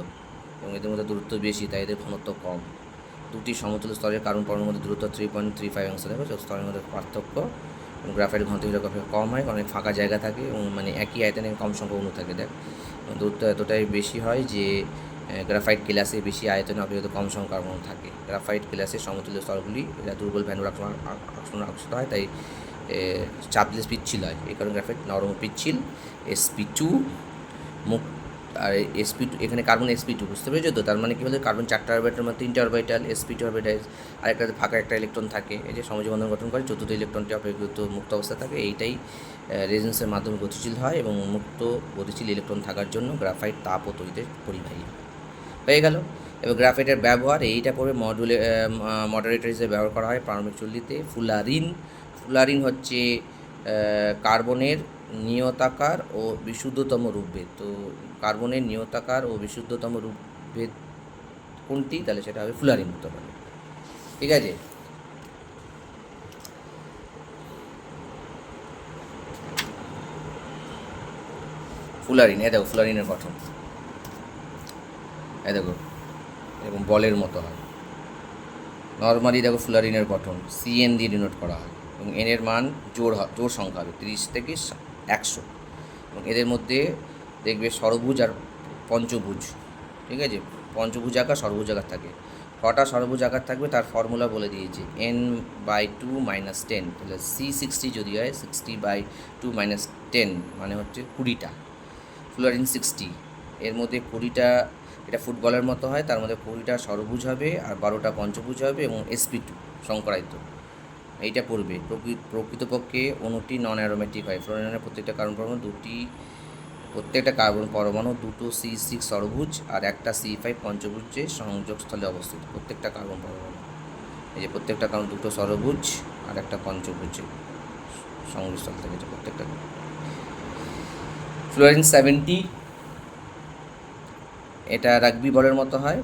এবং এদের মধ্যে দূরত্ব বেশি, তাই এদের ঘনত্ব কম। দুটি সমতুল্য স্তরের কার্বন পরমাণুর মধ্যে দূরত্ব 3.35 অংশ, দেখো স্তরের মধ্যে পার্থক্য। গ্রাফাইটের ঘনত্ব হীরক অপেক্ষা কম হয়, অনেক ফাঁকা জায়গা থাকে এবং মানে একই আয়তনে কম সংখ্যক অণু থাকে। দেখ দূরত্ব এতটাই বেশি হয় যে গ্রাফাইট ক্লাসে বেশি আয়তনে অপেক্ষা কম সংখ্যক কার্বন থাকে। গ্রাফাইট ক্লাসের সমতুল্য স্তরগুলি এরা দুর্বল ভ্যালুর আকর্ষণ হয়, তাই চাপ দিলে পিচ্ছিল হয়, এই কারণে গ্রাফাইট নরম পিচ্ছিল। sp2 মুখ আর sp2, এখানে কার্বন sp2, বুঝতে পেরেছো তো? তার মানে কি বলে, কার্বন 4টা অরবিটাল মানে 3টে অরবিটাল, sp2 অরবিটাল, আর একটা ফাঁকা একটা ইলেকট্রন থাকে, এই যে সমযোজবন্ধন গঠন করে, চতুর্থ ইলেকট্রনটি অপেক্ষিত মুক্ত অবস্থা থাকে। এইটাই রেজোনেন্সের মাধ্যমে গতিশীল হয় এবং মুক্ত গতিশীল ইলেকট্রন থাকার জন্য গ্রাফাইট তাপ ও তড়িতে পরিবাহী হয়ে গেল। এবার গ্রাফাইটের ব্যবহার, এইটা পরে মডারেটর হিসেবে ব্যবহার করা হয় পারমাণবিক চুল্লিতে। ফুলারিন হচ্ছে কার্বনের নিয়তাকার ও বিশুদ্ধতম রূপভেদ। তো কার্বনের নিয়তাকার ও বিশুদ্ধতম রূপভেদ কোনটি, তাহলে সেটা হবে ফুলারিন হতে পারে, ঠিক আছে। ফুলারিন, দেখো ফুলারিনের গঠন, দেখো এরকম বলের মতো হয়। নর্মালি দেখো ফুলারিনের গঠন CN দিয়ে ডিনোট করা হয় এবং N এর মান জোড় সংখ্যা হবে 30 থেকে 100, এবং এদের মধ্যে দেখবে ষড়ভুজ আর পঞ্চভুজ, ঠিক আছে, পঞ্চভুজ আকার ষড়ভুজ আকার থাকে। কটা ষড়ভুজ আকার থাকবে তার ফর্মুলা বলে দিয়েছে, n/2 - 10, তাহলে C60 যদি হয় 60/2 - 10 মানে হচ্ছে 20টা। ফুলারিন 60, এর মধ্যে 20টা, এটা ফুটবলের মতো হয়, তার মধ্যে 20টা ষড়ভুজ হবে আর 12টা পঞ্চভুজ হবে এবং sp2 সংকরায়িত, এইটা পড়বে। প্রকৃতপক্ষে অণুটি নন অ্যারোমেটিক হয়। ফ্লোরিনের প্রত্যেকটা কার্বন পরমাণু 2টি প্রত্যেকটা কার্বন পরমাণু দুটো C6 ষড়ভুজ আর একটা C5 পঞ্চভুজে সংযোগস্থলে অবস্থিত। প্রত্যেকটা কার্বন পরমাণু, এই যে প্রত্যেকটা কার্বন দুটো ষড়ভুজ আর একটা পঞ্চভুজে সংযোগস্থল থেকে প্রত্যেকটা। ফ্লোরিন 70, এটা রাগবি বলের মতো হয়।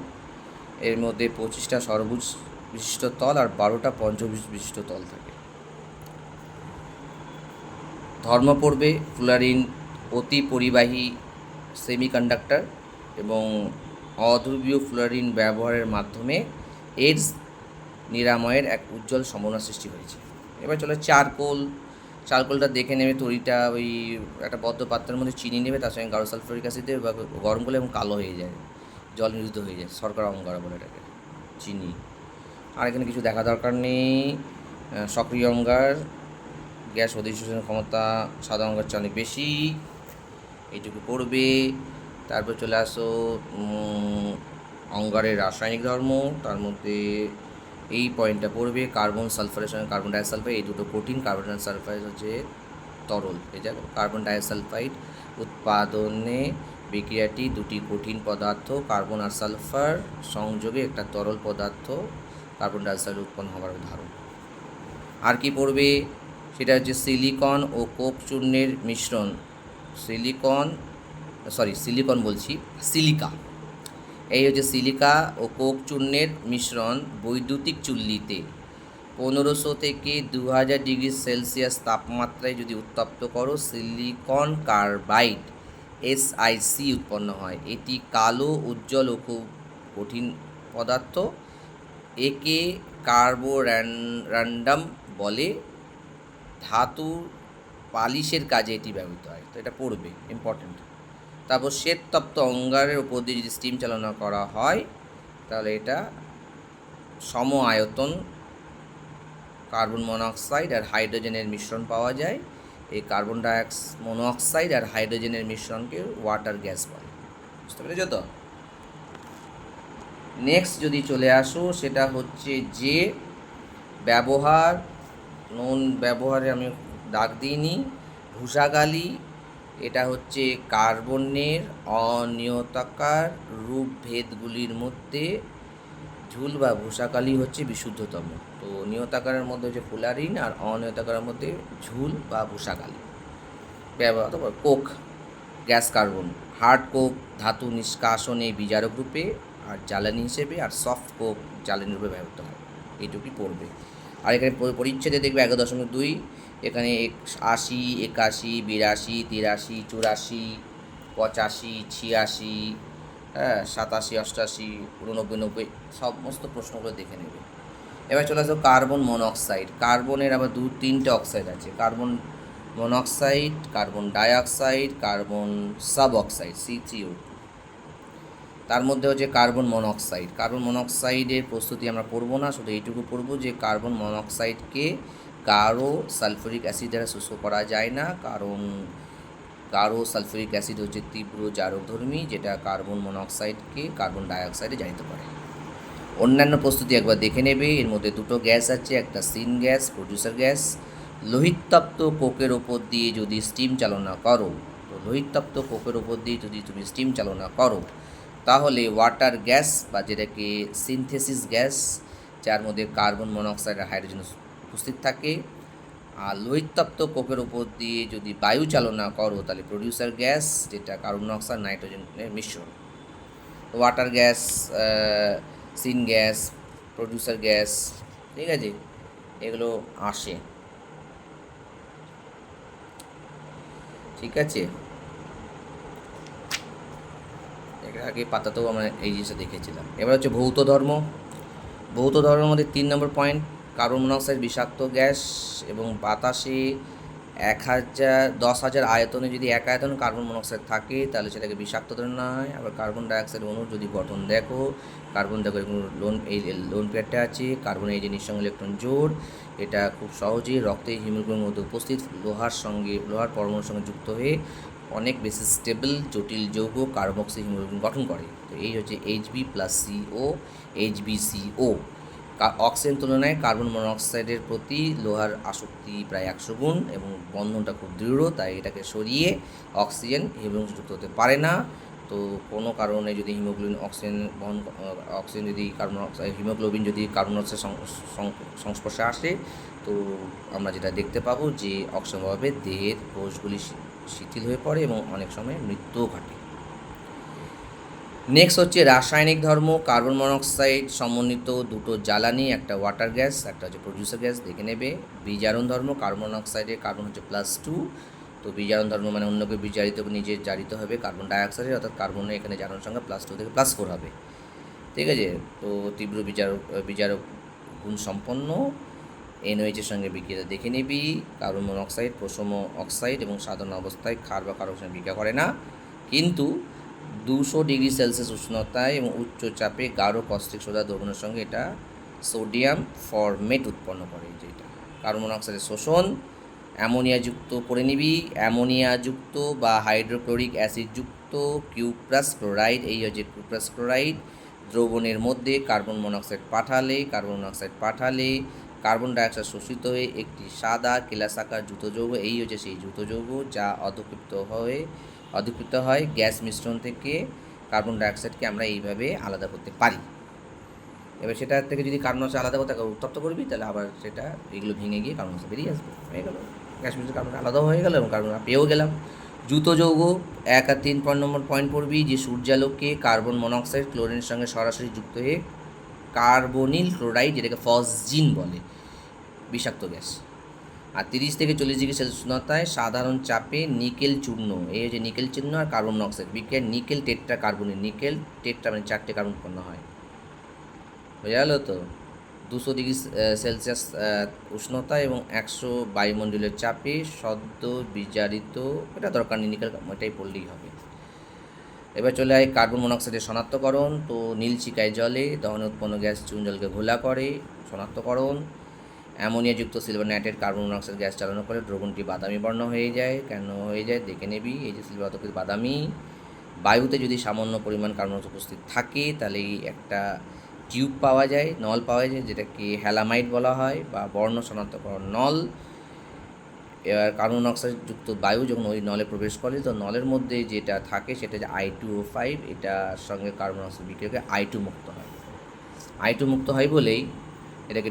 এর মধ্যে 25টা ষড়ভুজ বিশিষ্ট তল আর 12টা পঞ্চভুজ বিশিষ্ট তল থাকে। ধর্ম পড়বে ফ্লোরিন অতি পরিবাহী সেমিকন্ডাক্টর এবং অধ্রুবীয় ফ্লোরিন ব্যবহারের মাধ্যমে এইডস নিরাময়ের এক উজ্জ্বল সম্ভাবনা সৃষ্টি হয়েছে। এবার চলো চারকোলটা দেখে নেবে। তৈরিটা ওই একটা বদ্ধ পাত্রের মধ্যে চিনি নেবে, তার সঙ্গে গাঢ় সালফিউরিক অ্যাসিড দেবে, গরম করলে এবং কালো হয়ে যায়, জল নিরুদ্ধ হয়ে যায়, শর্করা অঙ্গার বলে এটাকে, চিনি। আর এখানে কিছু দেখা দরকার নেই। সক্রিয় অঙ্গার, গ্যাস অধিশোষণের ক্ষমতা সাদা অঙ্গার চেয়ে অনেক বেশি, এইটুকু পড়বে। তারপর চলে আসো অঙ্গারের রাসায়নিক ধর্ম, তার মধ্যে এই পয়েন্টটা পড়বে। কার্বন সালফারের সঙ্গে কার্বন ডাইসালফাইড, এই দুটো কঠিন। কার্বন ডাইসালফাইড হচ্ছে তরল। এই যে কার্বন ডাইসালফাইড উৎপাদনে বিক্রিয়াটি দুটি কঠিন পদার্থ কার্বন আর সালফার সংযোগে একটা তরল পদার্থ কার্বন ডাইঅক্সাইড উৎপন্ন হওয়ার উদাহরণ। আর কি পড়বে সেটা হচ্ছে সিলিকন ও কোক চূর্ণের মিশ্রণ। সিলিকা, এই হচ্ছে সিলিকা ও কোক চূর্ণের মিশ্রণ বৈদ্যুতিক চুল্লিতে 1500 থেকে 2000 ডিগ্রি সেলসিয়াস তাপমাত্রায় যদি উত্তপ্ত করো, সিলিকন কার্বাইড SiC উৎপন্ন হয়। এটি কালো, উজ্জ্বল ও খুব কঠিন পদার্থ। একে কার্বোরান্ডাম বলে। ধাতুর পালিশের কাজে এটি ব্যবহৃত হয়। তো এটা পড়বে, ইম্পর্টেন্ট। তারপর শ্বেততপ্ত অঙ্গারের উপর দিয়ে যদি স্টিম চালনা করা হয় তাহলে এটা সম আয়তন কার্বন মনোক্সাইড আর হাইড্রোজেনের মিশ্রণ পাওয়া যায়। এই কার্বন মনোক্সাইড আর হাইড্রোজেনের মিশ্রণকে ওয়াটার গ্যাস বলে। বুঝতে পেরেছ তো? নেক্সট যদি চলে আসো, সেটা হচ্ছে যে ব্যবহারে আমি দাগ দিইনি, ভূষাগালি। এটা হচ্ছে কার্বনের অনিয়তাকার রূপভেদগুলির মধ্যে ঝুল বা ভূষাকালি হচ্ছে বিশুদ্ধতম। তো নিয়তাকারের মধ্যে হচ্ছে ফুলারিন আর অনিয়তাকারের মধ্যে ঝুল বা ভূষাকালি। তারপর Coke, gas carbon, hard Coke ধাতু নিষ্কাশনে বিজারক রূপে আর জ্বালানি হিসেবে, আর সফট কোক জ্বালানি রূপে ব্যবহৃত হয়। এইটুকুই পড়বে। আর এখানে পরিচ্ছেদে দেখবে 1.2, এখানে 80, 81, 82, 83, 84, 85, 86, 87, 88, 89, 90 সমস্ত প্রশ্নগুলো দেখে নেবে। এবার চলে আসো কার্বন মনোক্সাইড। কার্বনের আবার 2-3টে অক্সাইড আছে, carbon monoxide, carbon dioxide, carbon sub oxide C3O। তার মধ্যে হচ্ছে কার্বন মনোক্সাইডের প্রস্তুতি আমরা পড়বো না, শুধু এইটুকু পড়বো যে কার্বন মনোক্সাইডকে গাঢ় সালফিউরিক অ্যাসিড দ্বারা শুষ্ক করা যায় না, কারণ গাঢ় সালফিউরিক অ্যাসিড হচ্ছে তীব্র জারকধর্মী, যেটা কার্বন মনোক্সাইডকে কার্বন ডাইঅক্সাইডে জারিত করে। অন্যান্য প্রস্তুতি একবার দেখে নেবে। এর মধ্যে দুটো গ্যাস আছে, একটা সিন গ্যাস, প্রডিউসার গ্যাস। লোহিততপ্ত কোকের ওপর দিয়ে যদি স্টিম চালনা করো, তুমি স্টিম চালনা করো তাহলে ওয়াটার গ্যাস বা যেটাকে সিনথেসিস গ্যাস, যার মধ্যে কার্বন মনোক্সাইড আর হাইড্রোজেন উপস্থিত থাকে। আর লোহিততপ্ত কোকের ওপর দিয়ে যদি বায়ু চালনা করো তাহলে প্রডিউসার গ্যাস, যেটা কার্বন মনোক্সাইড নাইট্রোজেনের মিশ্রণ। Water gas, syngas, producer gas, ঠিক আছে, এগুলো আসে। ঠিক আছে, এর আগে পাতাতেও আমরা এই জিনিসটা দেখেছিলাম। এবার হচ্ছে ভৌত ধর্মের মধ্যে 3 নম্বর পয়েন্ট, কার্বন মনোক্সাইড বিষাক্ত গ্যাস এবং বাতাসে 10,000 আয়তনে যদি 1 আয়তন কার্বন মনোক্সাইড থাকে তাহলে সেটাকে বিষাক্ত ধরে নেওয়া হয়। আবার কার্বন ডাইঅক্সাইড অণুর যদি গঠন দেখো, এই লোন পেয়ারটা আছে, কার্বন এই যে নিঃসঙ্গ ইলেকট্রন জোড়, এটা খুব সহজেই রক্তে হিমোগ্লোবিনের মধ্যে উপস্থিত লোহার পরমাণুর সঙ্গে যুক্ত হয়ে অনেক বেশি স্টেবল জটিল যৌগ কার্বক্সি হিমোগ্লোবিন গঠন করে। তো এই হচ্ছে HB+CO, HbCO। অক্সিজেন তুলনায় কার্বন মনোক্সাইডের প্রতি লোহার আসক্তি প্রায় 100 গুণ এবং বন্ধনটা খুব দৃঢ়, তাই এটাকে সরিয়ে অক্সিজেন যুক্ত হতে পারে না। তো কোনো কারণে যদি অক্সিজেন যদি হিমোগ্লোবিন যদি কার্বন মনোক্সাইড সংস্পর্শে আসে, তো আমরা যেটা দেখতে পাবো যে অক্সিজেন অভাবে দেহের কোষগুলি শিথিল হয়ে পড়ে এবং অনেক সময় মৃত্যুও ঘটে। নেক্সট হচ্ছে রাসায়নিক ধর্ম। কার্বন মনোক্সাইড সমন্বিত দুটো জ্বালানি, একটা ওয়াটার গ্যাস, একটা হচ্ছে প্রডিউসার গ্যাস, দেখে নেবে। বিজারণ ধর্ম, কার্বন মনোক্সাইডের কার্বন হচ্ছে +2, তো বিজারণ ধর্ম মানে অন্যকে বিজারিত নিজে জারিত হবে কার্বন ডাইঅক্সাইডের, অর্থাৎ কার্বনের এখানে জারণ সংখ্যা +2 থেকে +4 হবে, ঠিক আছে। তো তীব্র বিজারক গুণ সম্পন্ন। NOH-এর সঙ্গে বিক্রিয়া দেখে নিবি। কার্বন মনোক্সাইড প্রশম অক্সাইড এবং সাধারণ অবস্থায় ক্ষার বা কার্বনের সঙ্গে বিক্রিয়া করে না, কিন্তু 200 ডিগ্রি সেলসিয়াস উষ্ণতায় এবং উচ্চ চাপে গাঢ় কস্টিক সোডা দ্রবণের সঙ্গে এটা সোডিয়াম ফরমেট উৎপন্ন করে। যেটা কার্বন মনোক্সাইডের শোষণ অ্যামোনিয়াযুক্ত করে নিবি। অ্যামোনিয়াযুক্ত বা হাইড্রোক্লোরিক অ্যাসিডযুক্ত কিউপ্রাস ক্লোরাইড, এই হচ্ছে কিউপ্রাস ক্লোরাইড দ্রবণের মধ্যে কার্বন মনোক্সাইড পাঠালে কার্বন ডাইঅক্সাইড শোষিত হয়ে একটি সাদা কেলাসাকার যুত যৌগ, এই হচ্ছে সেই যুত যৌগ যা অধিকৃত হয় গ্যাস মিশ্রণ থেকে কার্বন ডাইঅক্সাইডকে আমরা এইভাবে আলাদা করতে পারি। এবার সেটা থেকে যদি কার্বন ডাইঅক্সাইড আলাদা করতে উত্তপ্ত করবি, তাহলে আবার সেটা এগুলো ভেঙে গিয়ে কার্বন ডাইঅক্সাইড বেরিয়ে আসবে, হয়ে গেল গ্যাস মিশ্রণ, কার্বন আলাদাও হয়ে গেল এবং কার্বন পেয়েও গেলাম। যুত যৌগ 1 আর 3 নম্বর পয়েন্ট পড়বি যে সূর্যালোকে কার্বন মনোক্সাইড ক্লোরিনের সঙ্গে সরাসরি যুক্ত হয়ে কার্বনিল ক্লোরাইড, যেটাকে ফসজিন বলে, বিষাক্ত গ্যাস। আর 30 থেকে 40 ডিগ্রি সেলসিয়াস উষ্ণতায় সাধারণ চাপে নিকেল চূর্ণ, এই হচ্ছে নিকেল চূর্ণ আর কার্বন মনোক্সাইড বিক্রিয়া nickel tetra carbonyl, nickel tetra মানে 4টে কার্বন উৎপন্ন হয়, বোঝা গেল তো। 200 ডিগ্রি সেলসিয়াস উষ্ণতা এবং 100 বায়ুমণ্ডলের চাপে সদ্য বিজারিত, এটা দরকার নেই, নিকেল এটাই পড়লেই হবে। এবার চলে আয় কার্বন মনোক্সাইডের শনাক্তকরণ। তো নীলচিকায় জলে দহনে উৎপন্ন গ্যাস চুন জলকে ঘোলা করে, শনাক্তকরণ। অ্যামোনিয়াযুক্ত silver nitrate carbon monoxide gas চালনা করে দ্রবণটি বাদামি বর্ণ হয়ে যায়, কেন হয়ে যায় দেখে নেবি। এই যে সিলভার অতকিত বাদামি, বায়ুতে যদি সামান্য পরিমাণ কার্বন মনোক্সাইড উপস্থিত থাকে তাহলে একটা টিউব পাওয়া যায়, নল পাওয়া যায়, যেটাকে হ্যালামাইড বলা হয় বা বর্ণ শনাক্তকরণ নল। এবার কার্বন মনোক্সাইড যুক্ত বায়ু যখন ওই নলে প্রবেশ করে, তো নলের মধ্যে যেটা থাকে সেটা যে I2O5, এটার সঙ্গে কার্বন মনোক্সাইড বিক্রিয়া করে I2 মুক্ত হয়। I2 মুক্ত হয় বলেই এটাকে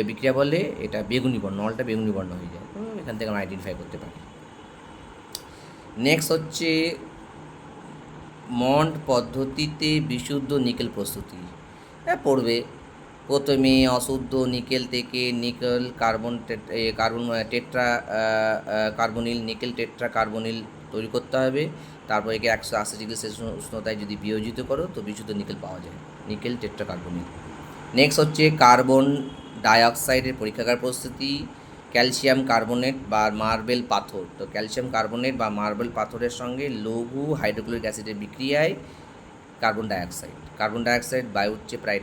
বিক্রিয়া বলে, এটা বেগুনি বর্ণ, নলটা বেগুনি বর্ণ হয়ে যায়, এখান থেকে আমরা আইডেন্টিফাই করতে পারি। নেক্সট হচ্ছে মন্ড পদ্ধতিতে বিশুদ্ধ নিকেল প্রস্তুতি, পড়বে। প্রথমে অশুদ্ধ নিকেল থেকে nickel carbonyl nickel tetra carbonyl তৈরি করতে হবে। তারপর একে 180 ডিগ্রি সেলসিয়াস উষ্ণতায় যদি বিয়োজিত করো তো বিশুদ্ধ নিকেল পাওয়া যায়, নিকেল টেট্রা কার্বনিল। নেক্সট হচ্ছে কার্বন ডাইঅক্সাইডের পরীক্ষাগার প্রস্তুতি। ক্যালসিয়াম কার্বনেট বা মার্বেল পাথর, তো ক্যালসিয়াম কার্বনেট বা মার্বেল পাথরের সঙ্গে লঘু হাইড্রোক্লোরিক অ্যাসিডের বিক্রিয়ায় কার্বন ডাইঅক্সাইড বায়ুর চেয়ে প্রায়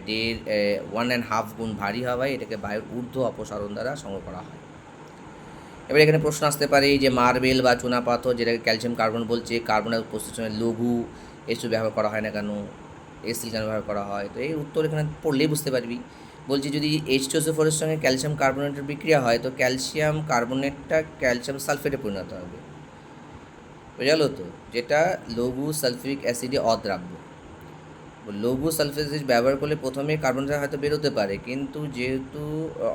1.5 গুণ ভারী হওয়ায় এটাকে বায়ুর ঊর্ধ্ব অপসারণ দ্বারা সংগ্রহ করা হয়। এবার এখানে প্রশ্ন আসতে পারে যে মার্বেল বা চুনা পাথর, যেটাকে ক্যালসিয়াম কার্বন বলছে, কার্বনের উপস্থিতির সময় লঘু এসু ব্যবহার করা হয় না কেন, এসিল কেন ব্যবহার করা হয়, তো এই উত্তর এখানে পড়লেই বুঝতে পারবি। বলছি যদি H2SO4-এর সঙ্গে ক্যালসিয়াম কার্বনেটের বিক্রিয়া হয় তো ক্যালসিয়াম কার্বনেটটা ক্যালসিয়াম সালফেটে পরিণত হবে, বোঝা গেল তো, যেটা লঘু সালফিউরিক অ্যাসিডে অদ্রাব্য। লঘু সালফিউরিক অ্যাসিড ব্যবহার করলে প্রথমে কার্বন ডাইঅক্সাইড হয়তো বেরোতে পারে, কিন্তু যেহেতু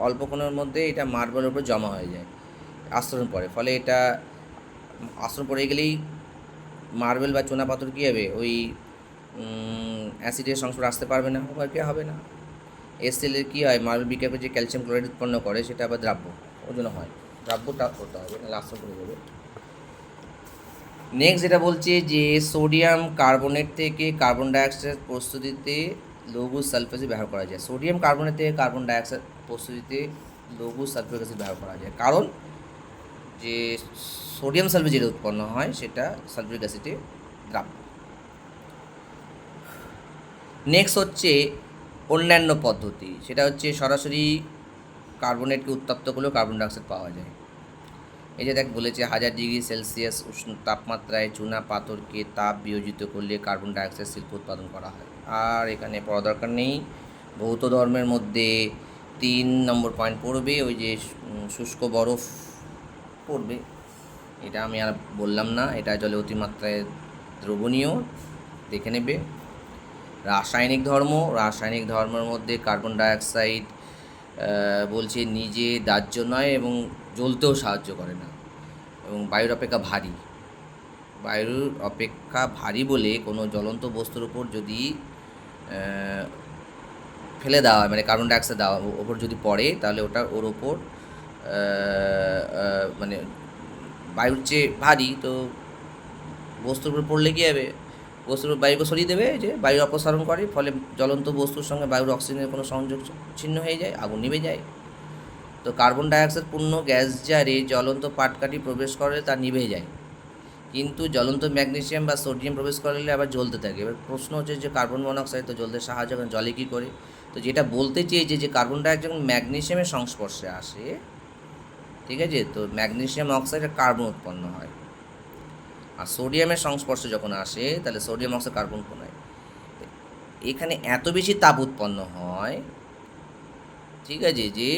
অল্পক্ষণের মধ্যে এটা মার্বেলের উপর জমা হয়ে যায়, আস্তরণ পড়ে, ফলে এটা আস্তরণ পড়ে গেলেই মার্বেল বা চুনা পাথর কী হবে, ওই অ্যাসিডের সংস্পর্শে আসতে পারবে না, হবে না। এসএলের কী হয়, মার্বেল বিক্রিয়া করে যে ক্যালসিয়াম ক্লোরাইড উৎপন্ন করে সেটা আবার দ্রাব্য, ওই জন্য হয়, দ্রাব্যটা করতে হবে, নাহলে আস্তরণ পড়ে যাবে। নেক্সট যেটা বলছে যে সোডিয়াম কার্বনেট থেকে কার্বন ডাইঅক্সাইড প্রস্তুতিতে লঘু সালফিউরিক অ্যাসিড ব্যবহার করা যায়। সোডিয়াম কার্বনেট থেকে কার্বন ডাইঅক্সাইড প্রস্তুতিতে লঘু সালফিউরিক অ্যাসিড ব্যবহার করা যায়, কারণ যে সোডিয়াম সালফেট যেটা উৎপন্ন হয় সেটা সালফিউরিক অ্যাসিডে দ্রাব্য। নেক্সট হচ্ছে অন্যান্য পদ্ধতি, সেটা হচ্ছে সরাসরি কার্বনেটকে উত্তপ্ত করলেও কার্বন ডাইঅক্সাইড পাওয়া যায়। এই যে দেখ বলেছে 1000 ডিগ্রি সেলসিয়াস উষ্ণ তাপমাত্রায় চুনা পাথরকে তাপ বিয়োজিত করলে কার্বন ডাইঅক্সাইড শিল্প উৎপাদন করা হয়, আর এখানে পড়া দরকার নেই। ভৌত ধর্মের মধ্যে 3 নম্বর পয়েন্ট পড়বে, ওই যে শুষ্ক বরফ পড়বে। এটা আমি আর বললাম না, এটা জলে অতিমাত্রায় দ্রবণীয়, দেখে নেবে। রাসায়নিক ধর্মের মধ্যে কার্বন ডাইঅক্সাইড বলছে নিজে দাহ্য নয় এবং জ্বলতেও সাহায্য করে না, এবং বায়ুর অপেক্ষা ভারী বলে কোনো জ্বলন্ত বস্তুর উপর যদি ফেলে দেওয়া হয়, মানে কার্বন ডাইঅক্সাইড দেওয়া ওপর যদি পড়ে, তাহলে ওটা ওর ওপর মানে বায়ুর চেয়ে ভারী, তো বস্তুর উপর পড়লে কী হবে, বস্তুর বায়ুকে সরিয়ে দেবে, যে বায়ু অপসারণ করে, ফলে জ্বলন্ত বস্তুর সঙ্গে বায়ুর অক্সিজেনের কোনো সংযোগ ছিন্ন হয়ে যায়, আগুন নিভে যায়। তো কার্বন ডাইঅক্সাইড পূর্ণ গ্যাস জারে জ্বলন্ত পাটকাঠি প্রবেশ করলে তা নিভে যায়, কিন্তু জ্বলন্ত ম্যাগনেসিয়াম বা সোডিয়াম প্রবেশ করলে আবার জ্বলতে থাকে। এবার প্রশ্ন হচ্ছে যে কার্বন মনোক্সাইড তো জ্বলতে সাহায্য করে, জলে কী করে? তো যেটা বলতে চেয়েছে যে কার্বন ডাইঅক্সাইড যখন ম্যাগনেসিয়ামের সংস্পর্শে আসে, ঠিক আছে, তো ম্যাগনেসিয়াম অক্সাইডে কার্বন উৎপন্ন হয়, আর সোডিয়ামের সংস্পর্শে যখন আসে তাহলে সোডিয়াম অক্সাইড কার্বন উৎপন্ন হয়। এখানে এত বেশি তাপ উৎপন্ন হয়, ঠিক আছে, যে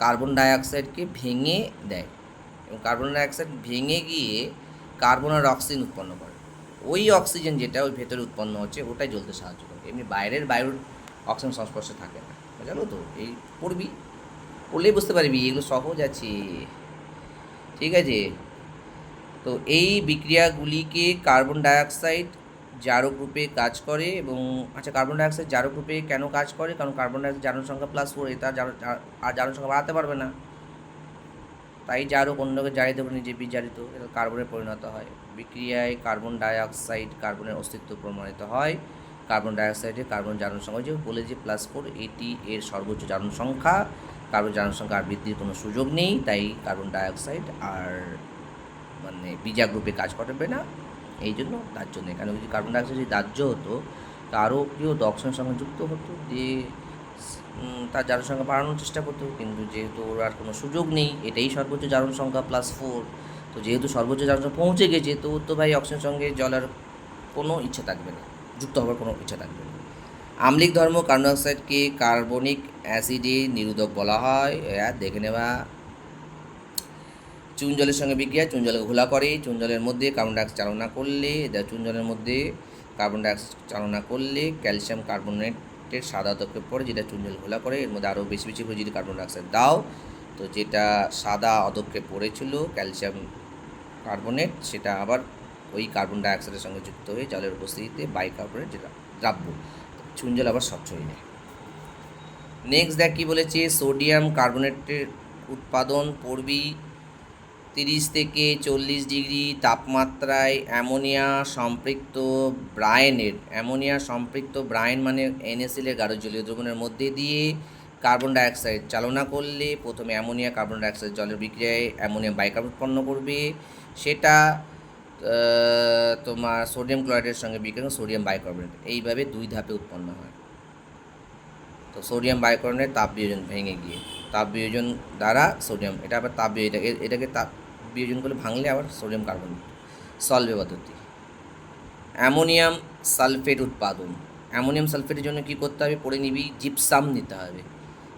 কার্বন ডাইঅক্সাইডকে ভেঙে দেয়, এবং কার্বন ডাইঅক্সাইড ভেঙে গিয়ে কার্বন আর অক্সিজেন উৎপন্ন করে। ওই অক্সিজেন যেটা ওই ভেতরে উৎপন্ন হচ্ছে ওটাই জ্বলতে সাহায্য করে, এমনি বাইরের বায়ুর অক্সিজেন সংস্পর্শে থাকে না। জানো তো, এই পড়লেই বুঝতে পারবি, এগুলো সহজ আছে, ঠিক আছে। তো এই বিক্রিয়াগুলিকে কার্বন ডাইঅক্সাইড জারক রূপে কাজ করে, এবং আচ্ছা, কার্বন ডাইঅক্সাইড জারক রূপে কেন কাজ করে? কারণ কার্বন ডাইঅক্সাইড জারণ সংখ্যা +4, এটা আর জারণ সংখ্যা বাড়াতে পারবে না, তাই জারক অন্যকে জ্বালিয়ে দেবে, নিজে বিজারিত, এটা কার্বনে পরিণত হয়। বিক্রিয়ায় কার্বন ডাইঅক্সাইড কার্বনের অস্তিত্ব প্রমাণিত হয়। কার্বন ডাইঅক্সাইডে কার্বন জারণ সংখ্যা যে বলে যে +4, এটি এর সর্বোচ্চ জারণ সংখ্যা। কার্বন জারণ সংখ্যা আর বৃদ্ধির কোনো সুযোগ নেই, তাই কার্বন ডাইঅক্সাইড আর মানে বিজাক রূপে কাজ করবে না, এই জন্য দাহ্য নেই। কারণ যদি কার্বন ডাইঅক্সাইড যদি দাহ্য হতো, তারও কেউ অক্সিজেনের সঙ্গে যুক্ত হতো, যে তার জারণ সংখ্যা বাড়ানোর চেষ্টা করতো, কিন্তু যেহেতু ওর আর কোনো সুযোগ নেই, এটাই সর্বোচ্চ জারণ সংখ্যা +4, তো যেহেতু সর্বোচ্চ জারণ সংখ্যা পৌঁছে গেছে, তো ওর তো ভাই অক্সিজেনের সঙ্গে জ্বলার কোনো ইচ্ছা থাকবে না, যুক্ত হওয়ার কোনো ইচ্ছা থাকবে না। আম্লিক ধর্ম কার্বন ডাইঅক্সাইডকে কার্বনিক অ্যাসিডে নিরোধক বলা হয়, দেখে নেওয়া। চুন জলের সঙ্গে বিক্রিয়া, চুন জলকে ঘোলা করে, চুন জলের মধ্যে কার্বন ডাইঅক্সাইড চালনা করলে, চুন জলের মধ্যে কার্বন ডাইঅক্সাইড চালনা করলে ক্যালসিয়াম কার্বনেটের সাদা তত্ত্ব পড়ে, যেটা চুন জল ঘোলা করে। এর মধ্যে আরও বেশি বেশি করে যদি কার্বন ডাইঅক্সাইড দাও, তো যেটা সাদা অদক্ষে পড়েছিল ক্যালসিয়াম কার্বনেট, সেটা আবার ওই কার্বন ডাইঅক্সাইডের সঙ্গে যুক্ত হয়ে জলের উপস্থিতিতে বাইকার্বনেট, যেটা দ্রাব্য, চুন জল আবার স্বচ্ছ হয়ে যায়। নেক্সট দেখ কী বলেছে, সোডিয়াম কার্বনেটের উৎপাদন পড়বি 30 থেকে 40 ডিগ্রি তাপমাত্রায় অ্যামোনিয়া সম্পৃক্ত ব্রায়েন মানে NaCl এর গাঢ় জলীয় দ্রবণের মধ্যে দিয়ে কার্বন ডাইঅক্সাইড চালনা করলে প্রথমে অ্যামোনিয়া কার্বন ডাইঅক্সাইড জলের বিক্রিয়ায় অ্যামোনিয়াম বাইকার্বনেট উৎপন্ন করবে, সেটা তোমার সোডিয়াম ক্লোরাইডের সঙ্গে বিক্রিয়া সোডিয়াম বাইকার্বনেট, এইভাবে 2 ধাপে উৎপন্ন হয়। তো সোডিয়াম বাইকার্বনেট তাপ বিয়োজন ভেঙে গিয়ে তাপ বিয়োজন দ্বারা সোডিয়াম, এটা আবার এটাকে তাপ বিয়োজন করলে ভাঙলে আবার সোডিয়াম কার্বনেট, সলভে পদ্ধতি। অ্যামোনিয়াম সালফেট উৎপাদন, অ্যামোনিয়াম সালফেটের জন্য কী করতে হবে পড়ে নিবি, জিপসাম নিতে হবে,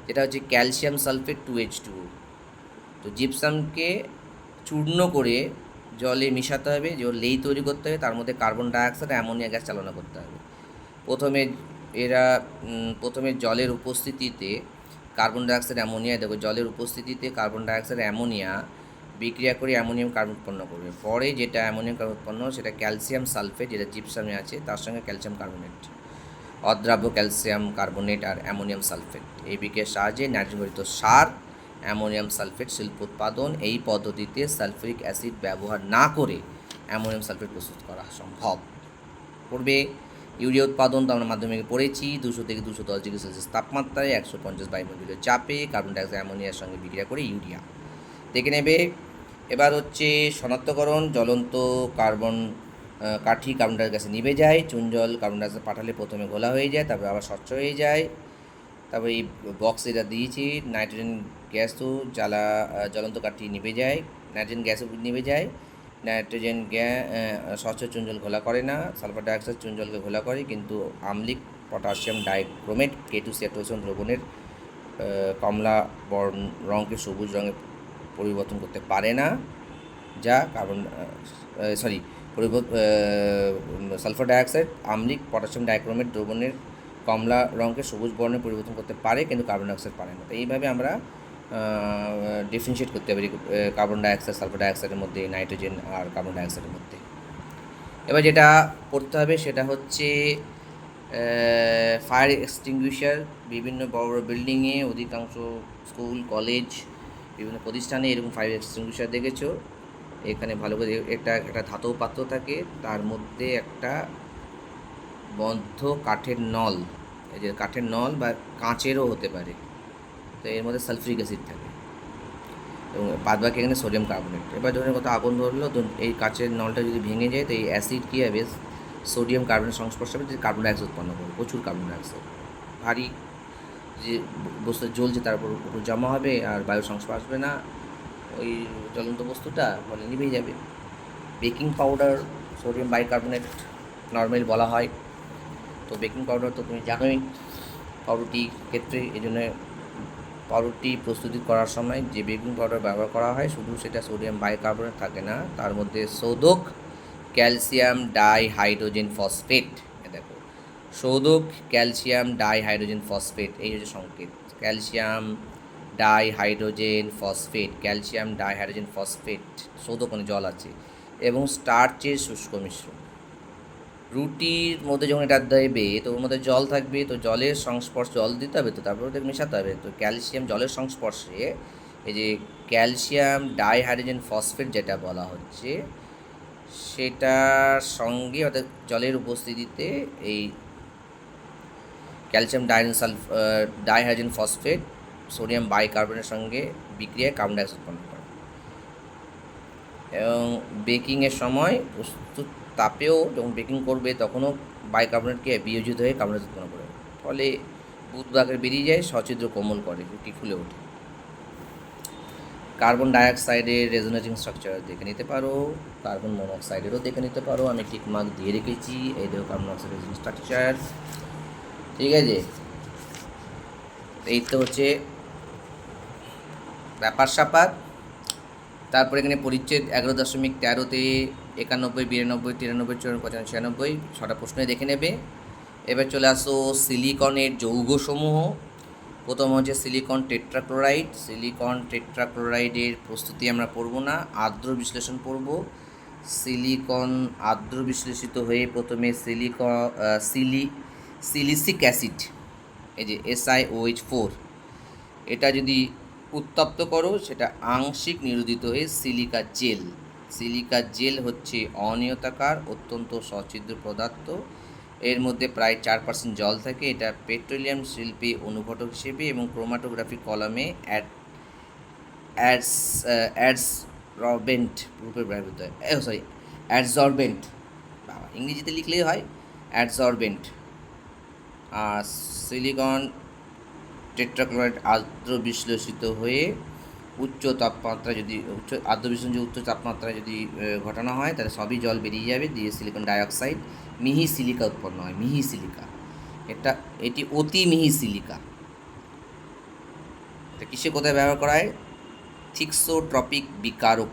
যেটা হচ্ছে ক্যালসিয়াম সালফেট 2H2O। তো জিপসামকে চূর্ণ করে জলে মিশাতে হবে, যে লেই তৈরি করতে হবে, তার মধ্যে কার্বন ডাইঅক্সাইড অ্যামোনিয়া গ্যাস চালনা করতে হবে। প্রথমে জলের উপস্থিতিতে কার্বন ডাইঅক্সাইড অ্যামোনিয়া, দেখো জলের উপস্থিতিতে কার্বন ডাইঅক্সাইড অ্যামোনিয়া বিক্রিয়া করে অ্যামোনিয়াম কার্বন উৎপন্ন করবে, পরে যেটা অ্যামোনিয়াম কার্বন উৎপন্ন সেটা ক্যালসিয়াম সালফেট, যেটা জিপসামে আছে, তার সঙ্গে ক্যালসিয়াম কার্বনেট, অদ্রাব্য ক্যালসিয়াম কার্বনেট আর অ্যামোনিয়াম সালফেট, এই বিক্রিয়ার সাহায্যে নাইট্রোজেন গঠিত সার অ্যামোনিয়াম সালফেট শিল্প উৎপাদন। এই পদ্ধতিতে সালফিউরিক অ্যাসিড ব্যবহার না করে অ্যামোনিয়াম সালফেট প্রস্তুত করা সম্ভব। পড়বে ইউরিয়া উৎপাদন তো আমরা মাধ্যমিকে পড়েছি, 200 থেকে 210 ডিগ্রি সেলসিয়াস তাপমাত্রায় 150 বায়ুমণ্ডলীয় চাপে কার্বন ডাইঅক্সাইড অ্যামোনিয়ার সঙ্গে বিক্রিয়া করে ইউরিয়া দেখে নেবে। এবার হচ্ছে শনাক্তকরণ, জ্বলন্ত কাঠি কার্বন ডাইঅক্সাইড গ্যাসে নিভে যায়, চুন জল কার্বন ডাইঅক্সাইড পাঠালে প্রথমে ঘোলা হয়ে যায়, তারপরে আবার স্বচ্ছ হয়ে যায়। তারপরে এই বক্সে এটা দিয়েছি, নাইট্রোজেন গ্যাসও জ্বলন্ত কাঠি নিভে যায়, নাইট্রোজেন গ্যাসও নিভে যায়, নাইট্রোজেন গ্যাস স্বচ্ছ চুন জল ঘোলা করে না, সালফার ডাইঅক্সাইড চুন জলকে ঘোলা করে, কিন্তু আম্লিক পটাশিয়াম ডাইক্রোমেট K2CH2 দ্রবণের কমলা রঙকে সবুজ রঙে পরিবর্তন করতে পারে না, যা সালফার ডাইঅক্সাইড আম্লিক পটাশিয়াম ডাইক্রোমেট দ্রবণের কমলা রঙকে সবুজ বর্ণে পরিবর্তন করতে পারে, কিন্তু কার্বন ডাইঅক্সাইড পারে না। তো এইভাবে আমরা ডিফারেন্সিয়েট করতে পারি কার্বন ডাইঅক্সাইড সালফার ডাইঅক্সাইডের মধ্যে, নাইট্রোজেন আর কার্বন ডাইঅক্সাইডের মধ্যে। এবার যেটা পড়তে হবে সেটা হচ্ছে ফায়ার এক্সটিংগুইশার। বিভিন্ন বড় বড় বিল্ডিংয়ে, অধিকাংশ স্কুল কলেজ বিভিন্ন প্রতিষ্ঠানে এরকম ফায়ার এক্সটিংগুইশার দেখেছো। এখানে ভালো করে একটা ধাতব পাত্র থাকে, তার মধ্যে একটা বদ্ধ কাঠের নল, এই যে কাঠের নল বা কাঁচেরও হতে পারে, তো এর মধ্যে সালফিউরিক অ্যাসিড থাকে এবং বাদ বাকি এখানে সোডিয়াম কার্বনেট। এবার ধরুন কত আগুন ধরলো, তো এই কাঁচের নলটা যদি ভেঙে যায়, তো এই অ্যাসিড কী হবে, সোডিয়াম কার্বনের সংস্পর্শে হবে, যে কার্বন ডাইঅক্সাইড উৎপন্ন করবে, প্রচুর কার্বন ডাইঅক্সাইড। ভারী যে বস্তু জ্বলছে তার উপর জমা হবে, আর বায়ুর সংস্পর্শ আসবে না ওই জ্বলন্ত বস্তুটা, ফলে নিভেই যাবে। Baking powder sodium bicarbonate normal বলা হয়। তো বেকিং পাউডার তো তুমি জানোই পাউরুটি ক্ষেত্রে, এই জন্য পাউরুটি প্রস্তুতি করার সময় যে বেকিং পাউডার ব্যবহার করা হয়, শুধু সেটা সোডিয়াম বাইকার্বনেট থাকে না, তার মধ্যে শোধক ক্যালসিয়াম ডাইহাইড্রোজেন ফসফেট। দেখো, শোধক ক্যালসিয়াম ডাইহাইড্রোজেন ফসফেট, এই হচ্ছে সংকেত, calcium dihydrogen phosphate, calcium dihydrogen phosphate, শোধক মানে জল আছে, এবং স্টার্চের শুষ্ক মিশ্রণ। রুটির মধ্যে যখন এটা দেবে, তো ওর মধ্যে জল থাকবে, তো জলের সংস্পর্শ, জল দিতে হবে, তো তারপর ওদের মেশাতে হবে। তো ক্যালসিয়াম জলের সংস্পর্শে, এই যে ক্যালসিয়াম ডাইহাইড্রোজেন ফসফেট যেটা বলা হচ্ছে, সেটার সঙ্গে অর্থাৎ জলের উপস্থিতিতে এই ক্যালসিয়াম ডাইহাইড্রোজেন ফসফেট সোডিয়াম বাইকার্বনেটের সঙ্গে বিক্রিয়ায় কার্বন ডাইঅক্সাইড উৎপন্ন করে, এবং বেকিংয়ের সময় প্রস্তুত তাপেও যখন বেকিং করবে, তখনও বাইকার্বনেটকে বিয়োজিত হয়ে কার্বন ডাইঅক্সাইড উৎপন্ন করে, ফলে বুদবুদ আকারে বেরিয়ে যায়, সছিদ্র কোমল করে, রুটি ফুলে ওঠে। কার্বন ডাইঅক্সাইডের রেজোনেটিং স্ট্রাকচার দেখে নিতে পারো, কার্বন মনোক্সাইডেরও দেখে নিতে পারো, আমি টিক মার্ক দিয়ে রেখেছি, এই দেখো কার্বন মনোক্সাইড রেজোনেটিং স্ট্রাকচার, ঠিক আছে। এই তো হচ্ছে ব্যাপার স্যাপার। তারপরে এখানে পরিচ্ছেদ 11.13-তে 91, 92, 93, 94, 95, 96 ছটা প্রশ্নই দেখে নেবে। এবার চলে আসো সিলিকনের যৌগসমূহ। প্রথম হচ্ছে সিলিকন টেট্রাক্লোরাইড। সিলিকন টেট্রাক্লোরাইডের প্রস্তুতি আমরা পড়ব না, আর্দ্র বিশ্লেষণ পড়ব। সিলিকন আর্দ্র বিশ্লেষিত হয়ে প্রথমে সিলিসিক অ্যাসিড, এই যে SiOH4, এটা যদি উত্তপ্ত করো, সেটা আংশিক নিরোধিত হয়ে সিলিকা জেল। সিলিকা জেল হচ্ছে অনিয়তাকার অত্যন্ত সচ্ছিদ্র পদার্থ, এর মধ্যে প্রায় 4% জল থাকে। এটা পেট্রোলিয়াম শিল্পে অনুঘটক হিসেবে এবং ক্রোমাটোগ্রাফি কলামে অ্যাডসরবেন্ট রূপে ব্যবহৃত হয়। অ্যাডসরবেন্ট, বাবা ইংরেজিতে লিখলেই হয়, অ্যাডসরবেন্ট। আর সিলিকন টেট্রাক্লোরাইড আর্দ্র বিশ্লেষিত হয়ে উচ্চ তাপমাত্রা আর্দ্র বিশ্লেষণ উচ্চ তাপমাত্রায় যদি ঘটানো হয়, তাহলে সবই জল বেরিয়ে যাবে, দিয়ে সিলিকন ডাইঅক্সাইড মিহি সিলিকা উৎপন্ন হয়। মিহি সিলিকা, এটি অতি মিহি সিলিকা। এটা কিসে কোথায় ব্যবহার করা হয়? থিক্সোট্রপিক বিকারক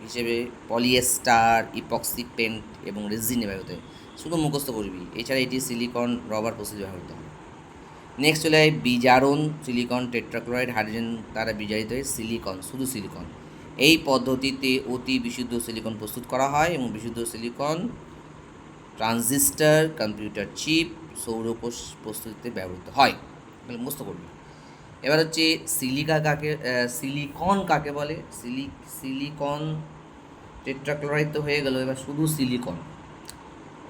হিসেবে পলিয়েস্টার, ইপক্সি পেন্ট এবং রেজিনে ব্যবহৃত হয়। শুধু মুখস্থ করবি, এছাড়া এটি সিলিকন রবার প্রস্তুতি ব্যবহৃত হয়। নেক্সট চলে যায় বিজারণ। সিলিকন টেট্রাক্লোরাইড হাইড্রোজেন দ্বারা বিজারিত হয়ে সিলিকন, শুধু সিলিকন। এই পদ্ধতিতে অতি বিশুদ্ধ সিলিকন প্রস্তুত করা হয়, এবং বিশুদ্ধ সিলিকন ট্রানজিস্টর, কম্পিউটার চিপ, সৌরকোষ প্রস্তুতিতে ব্যবহৃত হয়। মুখস্থ করবি। এবার হচ্ছে সিলিকন কাকে বলে? সিলিকন টেট্রাক্লোরাইড তো হয়ে গেল, এবার শুধু সিলিকন।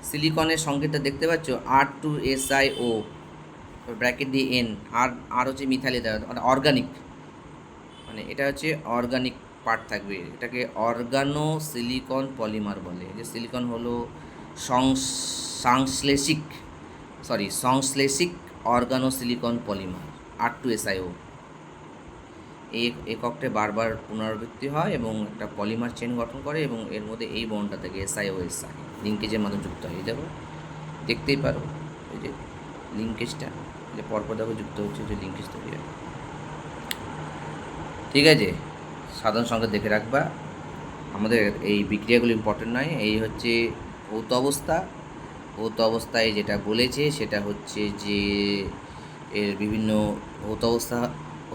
সিলিকনের সংকেতটা দেখতে পাচ্ছ, R2SiO ব্র্যাকেট দিয়ে N, আর হচ্ছে মিথাইল দেওয়া, মানে অর্গানিক, মানে এটা হচ্ছে অর্গানিক পার্ট থাকবে, এটাকে অর্গানো সিলিকন পলিমার বলে। যে সিলিকন হলো সংশ্লেষিক অর্গানো সিলিকন পলিমার, R2SiO। এই এককটা বারবার পুনরাবৃত্তি হয় এবং একটা পলিমার চেন গঠন করে এবং এর মধ্যে এই বন্ডটা থেকে SiO2 লিঙ্কেজের মাধ্যমে যুক্ত হয়। এই দেখো, দেখতেই পারো এই যে লিঙ্কেজটা, যে পরপর দেখো যুক্ত হচ্ছে, যে লিঙ্কেজ তৈরি হয়। ঠিক আছে, সাধারণ সংকেত দেখে রাখবা। আমাদের এই বিক্রিয়াগুলো ইম্পর্টেন্ট নয়। এই হচ্ছে ভৌত অবস্থা। ভৌত অবস্থায় যেটা বলেছে সেটা হচ্ছে যে এর বিভিন্ন ভৌত অবস্থা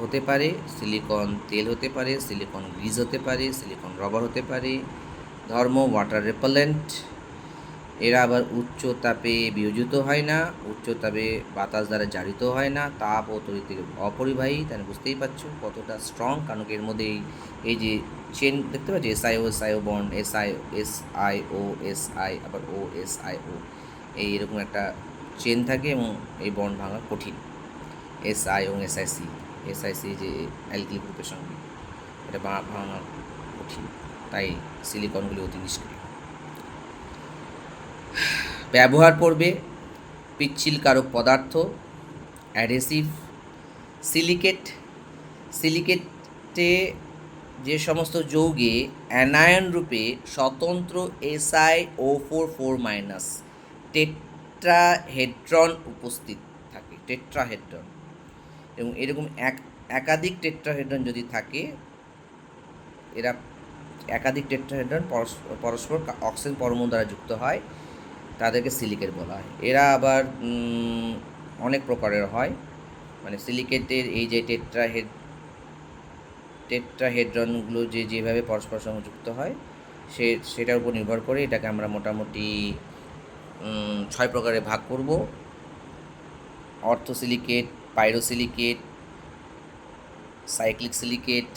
হতে পারে। সিলিকন তেল হতে পারে, সিলিকন গ্রিজ হতে পারে, সিলিকন রবার হতে পারে। ধর্ম ওয়াটার রেপেলেন্ট। এরা আবার উচ্চ তাপে বিয়োজিত হয় না, উচ্চ তাপে বাতাস দ্বারা জারিত হয় না, তাপ ও তড়িতের অপরিবাহী। তাহলে বুঝতেই পারছো কতটা স্ট্রং, কারণ এর মধ্যে এই যে চেন দেখতে পাচ্ছি, SiO বন্ড, SiO আবার OSiO, এরকম একটা চেন থাকে এবং এই বন্ড ভাঙা কঠিন। SI এবং SiC যে অ্যালকিল গ্রুপের সঙ্গে, এটা ভাঙা কঠিন, তাই সিলিকনগুলি অতি নিষ্ক্রিয়। ব্যবহার পড়বে পিচ্ছিলকারক পদার্থ, অ্যাডহেসিভ, সিলিকেটে যে সমস্ত যৌগে অ্যানায়ন রূপে স্বতন্ত্র SiO4 টেট্রাহেড্রন উপস্থিত থাকে, টেট্রাহেড্রন, এবং এরকম একাধিক টেট্রাহেড্রন যদি থাকে, এরা একাধিক টেট্রাহেড্রন পরস্পর অক্সিজেন পরমাণু দ্বারা যুক্ত হয়, তাদেরকে সিলিকেট বলা হয়। এরা আবার অনেক প্রকারের হয়, মানে সিলিকেটের এই যে টেট্রাহেড্রনগুলো যেভাবে পরস্পর সঙ্গে যুক্ত হয় সেটার উপর নির্ভর করে এটাকে আমরা মোটামুটি 6 প্রকারে ভাগ করব। Orthosilicate, pyrosilicate, cyclic silicate,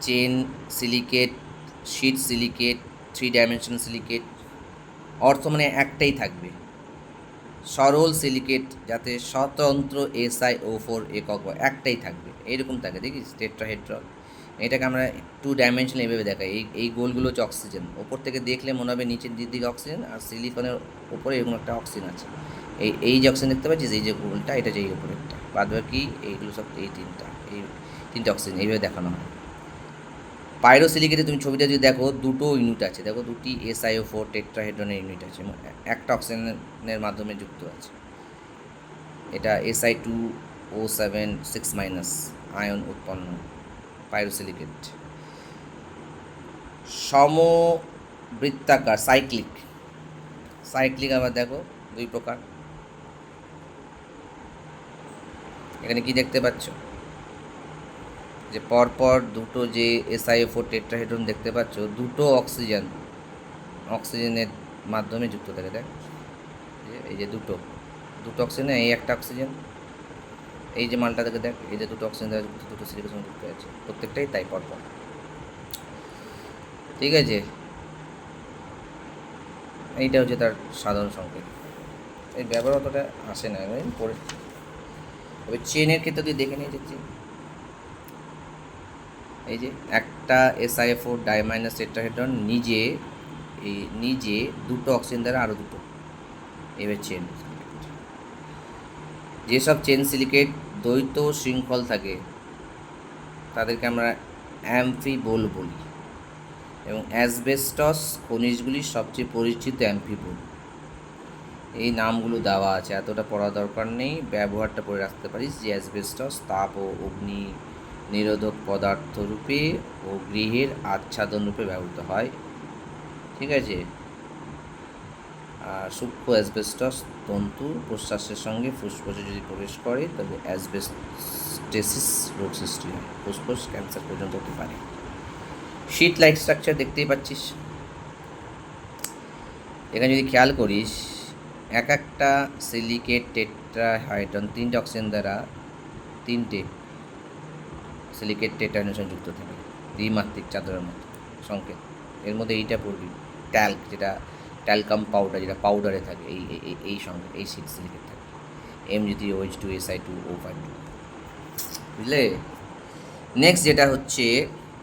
chain silicate, sheet silicate, 3 dimensional silicate. অর্থ মানে একটাই থাকবে। সরল সিলিকেট, যাতে স্বতন্ত্র SiO4 একক একটাই থাকবে, এইরকম থাকে, দেখিস টেট্রাহেড্রন। এটাকে আমরা 2 ডাইমেনশনাল এভাবে দেখাই। এই গোলগুলো হচ্ছে অক্সিজেন, ওপর থেকে দেখলে মনে হবে নিচের দিকে অক্সিজেন, আর সিলিকনের ওপরে এরকম একটা অক্সিজেন আছে। এই যে অক্সিজেন দেখতে পাচ্ছিস, এই যে গোলটা, এটা যে এই ওপরে একটা, বাদ বাকি এইগুলো সব এই তিনটে অক্সিজেন, এইভাবে দেখানো হয়। পাইরোসিলিকেটে তুমি ছবিটা যদি দেখো, দুটো ইউনিট আছে, দেখো দুটি SiO4 টেট্রাহেড্রনের ইউনিট আছে এবং একটা অক্সিজেনের মাধ্যমে যুক্ত আছে। এটা Si2O7 6- আয়ন উৎপন্ন পাইরোসিলিকেট। সমবৃত্তাকার সাইক্লিক আবার দেখো 2 প্রকার। এখানে কি দেখতে পাচ্ছ, যে পরপর দুটো যে SiO4 টেট্রাহেড্রন দেখতে পাচ্ছ, দুটো অক্সিজেনের মাধ্যমে যুক্ত থাকে। দেখ এই যে দুটো অক্সিজেন, এই একটা অক্সিজেন, এই যে মালটা থেকে দেখ, এই যে দুটো অক্সিজেন দ্বারা যুক্ত, দুটো সিলিকের সঙ্গে যুক্ত আছে, প্রত্যেকটাই তাই পরপর। ঠিক আছে, এইটা হচ্ছে তার সাধারণ সংকেত। এই ব্যবহার অতটা আসে না পরে। তবে চেনের ক্ষেত্রে তুই দেখে নিয়ে যাচ্ছি, এই যে একটা SiO4 ডাইমাইনাস টেট্রাহেড্রন নিজে দুটো অক্সিজেন দ্বারা আরও দুটো, এবার চেন। যেসব চেন সিলিকেট দ্বৈত শৃঙ্খল থাকে তাদেরকে আমরা অ্যাম্ফিবোল বলি, এবং অ্যাসবেস্টস খনিজগুলির সবচেয়ে পরিচিত অ্যাম্ফিবোল। এই নামগুলো দেওয়া আছে, এতটা পড়া দরকার নেই, ব্যবহারটা পড়ে রাখতে পারিস, যে অ্যাসবেস্টস তাপ ও অগ্নি নিরোধক পদার্থ রূপে ও গৃহের আচ্ছাদন রূপে ব্যবহৃত হয়। ঠিক আছে, আর সূক্ষ্ম অ্যাসবেস্টস তন্তু প্রশ্বাসের সঙ্গে ফুসফুসে যদি প্রবেশ করে তবে অ্যাসবেস্টেসিস রোগ সৃষ্টি হয়, ফুসফুস ক্যান্সার পর্যন্ত হতে পারে। শিট লাইক স্ট্রাকচার দেখতেই পাচ্ছিস। এখানে যদি খেয়াল করিস, একটা সিলিকেট টেট্রাহাইড্রন 3টে অক্সিজেন দ্বারা 3টে সিলিকেট টেট্রাহাইড্রন যুক্ত থাকে, দ্বিমাত্রিক চাদরের মতো সংকেত। এর মধ্যে এইটা পড়বি, ট্যাল্ক, যেটা ট্যালকাম পাউডার, যেটা পাউডারে থাকে, এই সঙ্গে এই সিলিকেট থাকে। MgO2SiO2O5, বুঝলে। নেক্সট যেটা হচ্ছে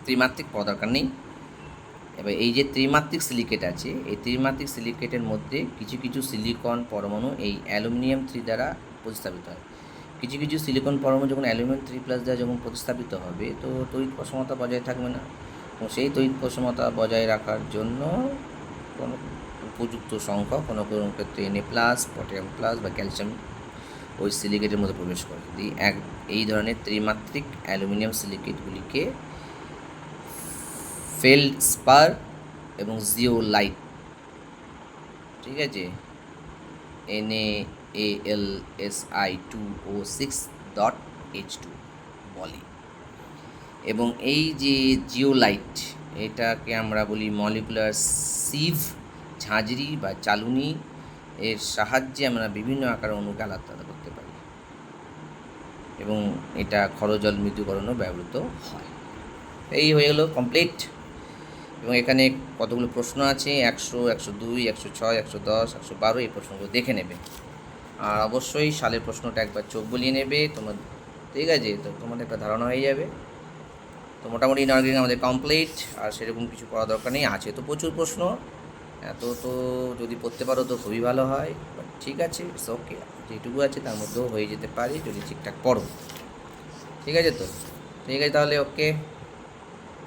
ত্রিমাত্রিক পদার্থ নেই। এবার এই যে ত্রিমাত্রিক সিলিকেট আছে, এই ত্রিমাত্রিক সিলিকেটের মধ্যে কিছু সিলিকন পরমাণু এই অ্যালুমিনিয়াম 3 দ্বারা প্রতিস্থাপিত হয়। কিছু কিছু সিলিকন পরমাণু যখন অ্যালুমিনিয়াম 3+ দ্বারা যখন প্রতিস্থাপিত হবে তো তড়িৎ প্রসমতা বজায় থাকবে না, এবং সেই তড়িৎ প্রসমতা বজায় রাখার জন্য কোনো উপযুক্ত সংখ্যক কোনো কোনো ক্ষেত্রে Na+, পটাশিয়াম+ বা ক্যালসিয়াম ওই সিলিকেটের মধ্যে প্রবেশ করে। এই ধরনের ত্রিমাত্রিক অ্যালুমিনিয়াম সিলিকেটগুলিকে ফেল্ডস্পার এবং জিওলাইট, ঠিক আছে, NaAlSi2O6.H2 বলে। এবং এই যে জিওলাইট, এটাকে আমরা বলি মলিকুলার সিভ, ঝাঁঝরি বা চালুনি, এর সাহায্যে আমরা বিভিন্ন আকারের অণুকে আলাদা করতে পারি, এবং এটা খরজল মৃদুকরণও ব্যবহৃত হয়। এই হয়ে গেল কমপ্লিট। এবং এখানে কতগুলো প্রশ্ন আছে, 100, 102, 106, 110, 112, এই প্রশ্নগুলো দেখে নেবে। আর অবশ্যই সালের প্রশ্নটা একবার চোখ বুলিয়ে নেবে তোমার, ঠিক আছে? তো তোমাদের একটা ধারণা হয়ে যাবে। তো মোটামুটি ইনঅর্গানিক আমাদের কমপ্লিট, আর সেরকম কিছু করার দরকার নেই। আছে তো প্রচুর প্রশ্ন, এত তো যদি পড়তে পারো তো খুবই ভালো হয়, বাট ঠিক আছে, ইটস ওকে, যেটুকু আছে তার মধ্যেও হয়ে যেতে পারে যদি ঠিকঠাক পড়ো, ঠিক আছে? তো ঠিক আছে তাহলে, ওকে।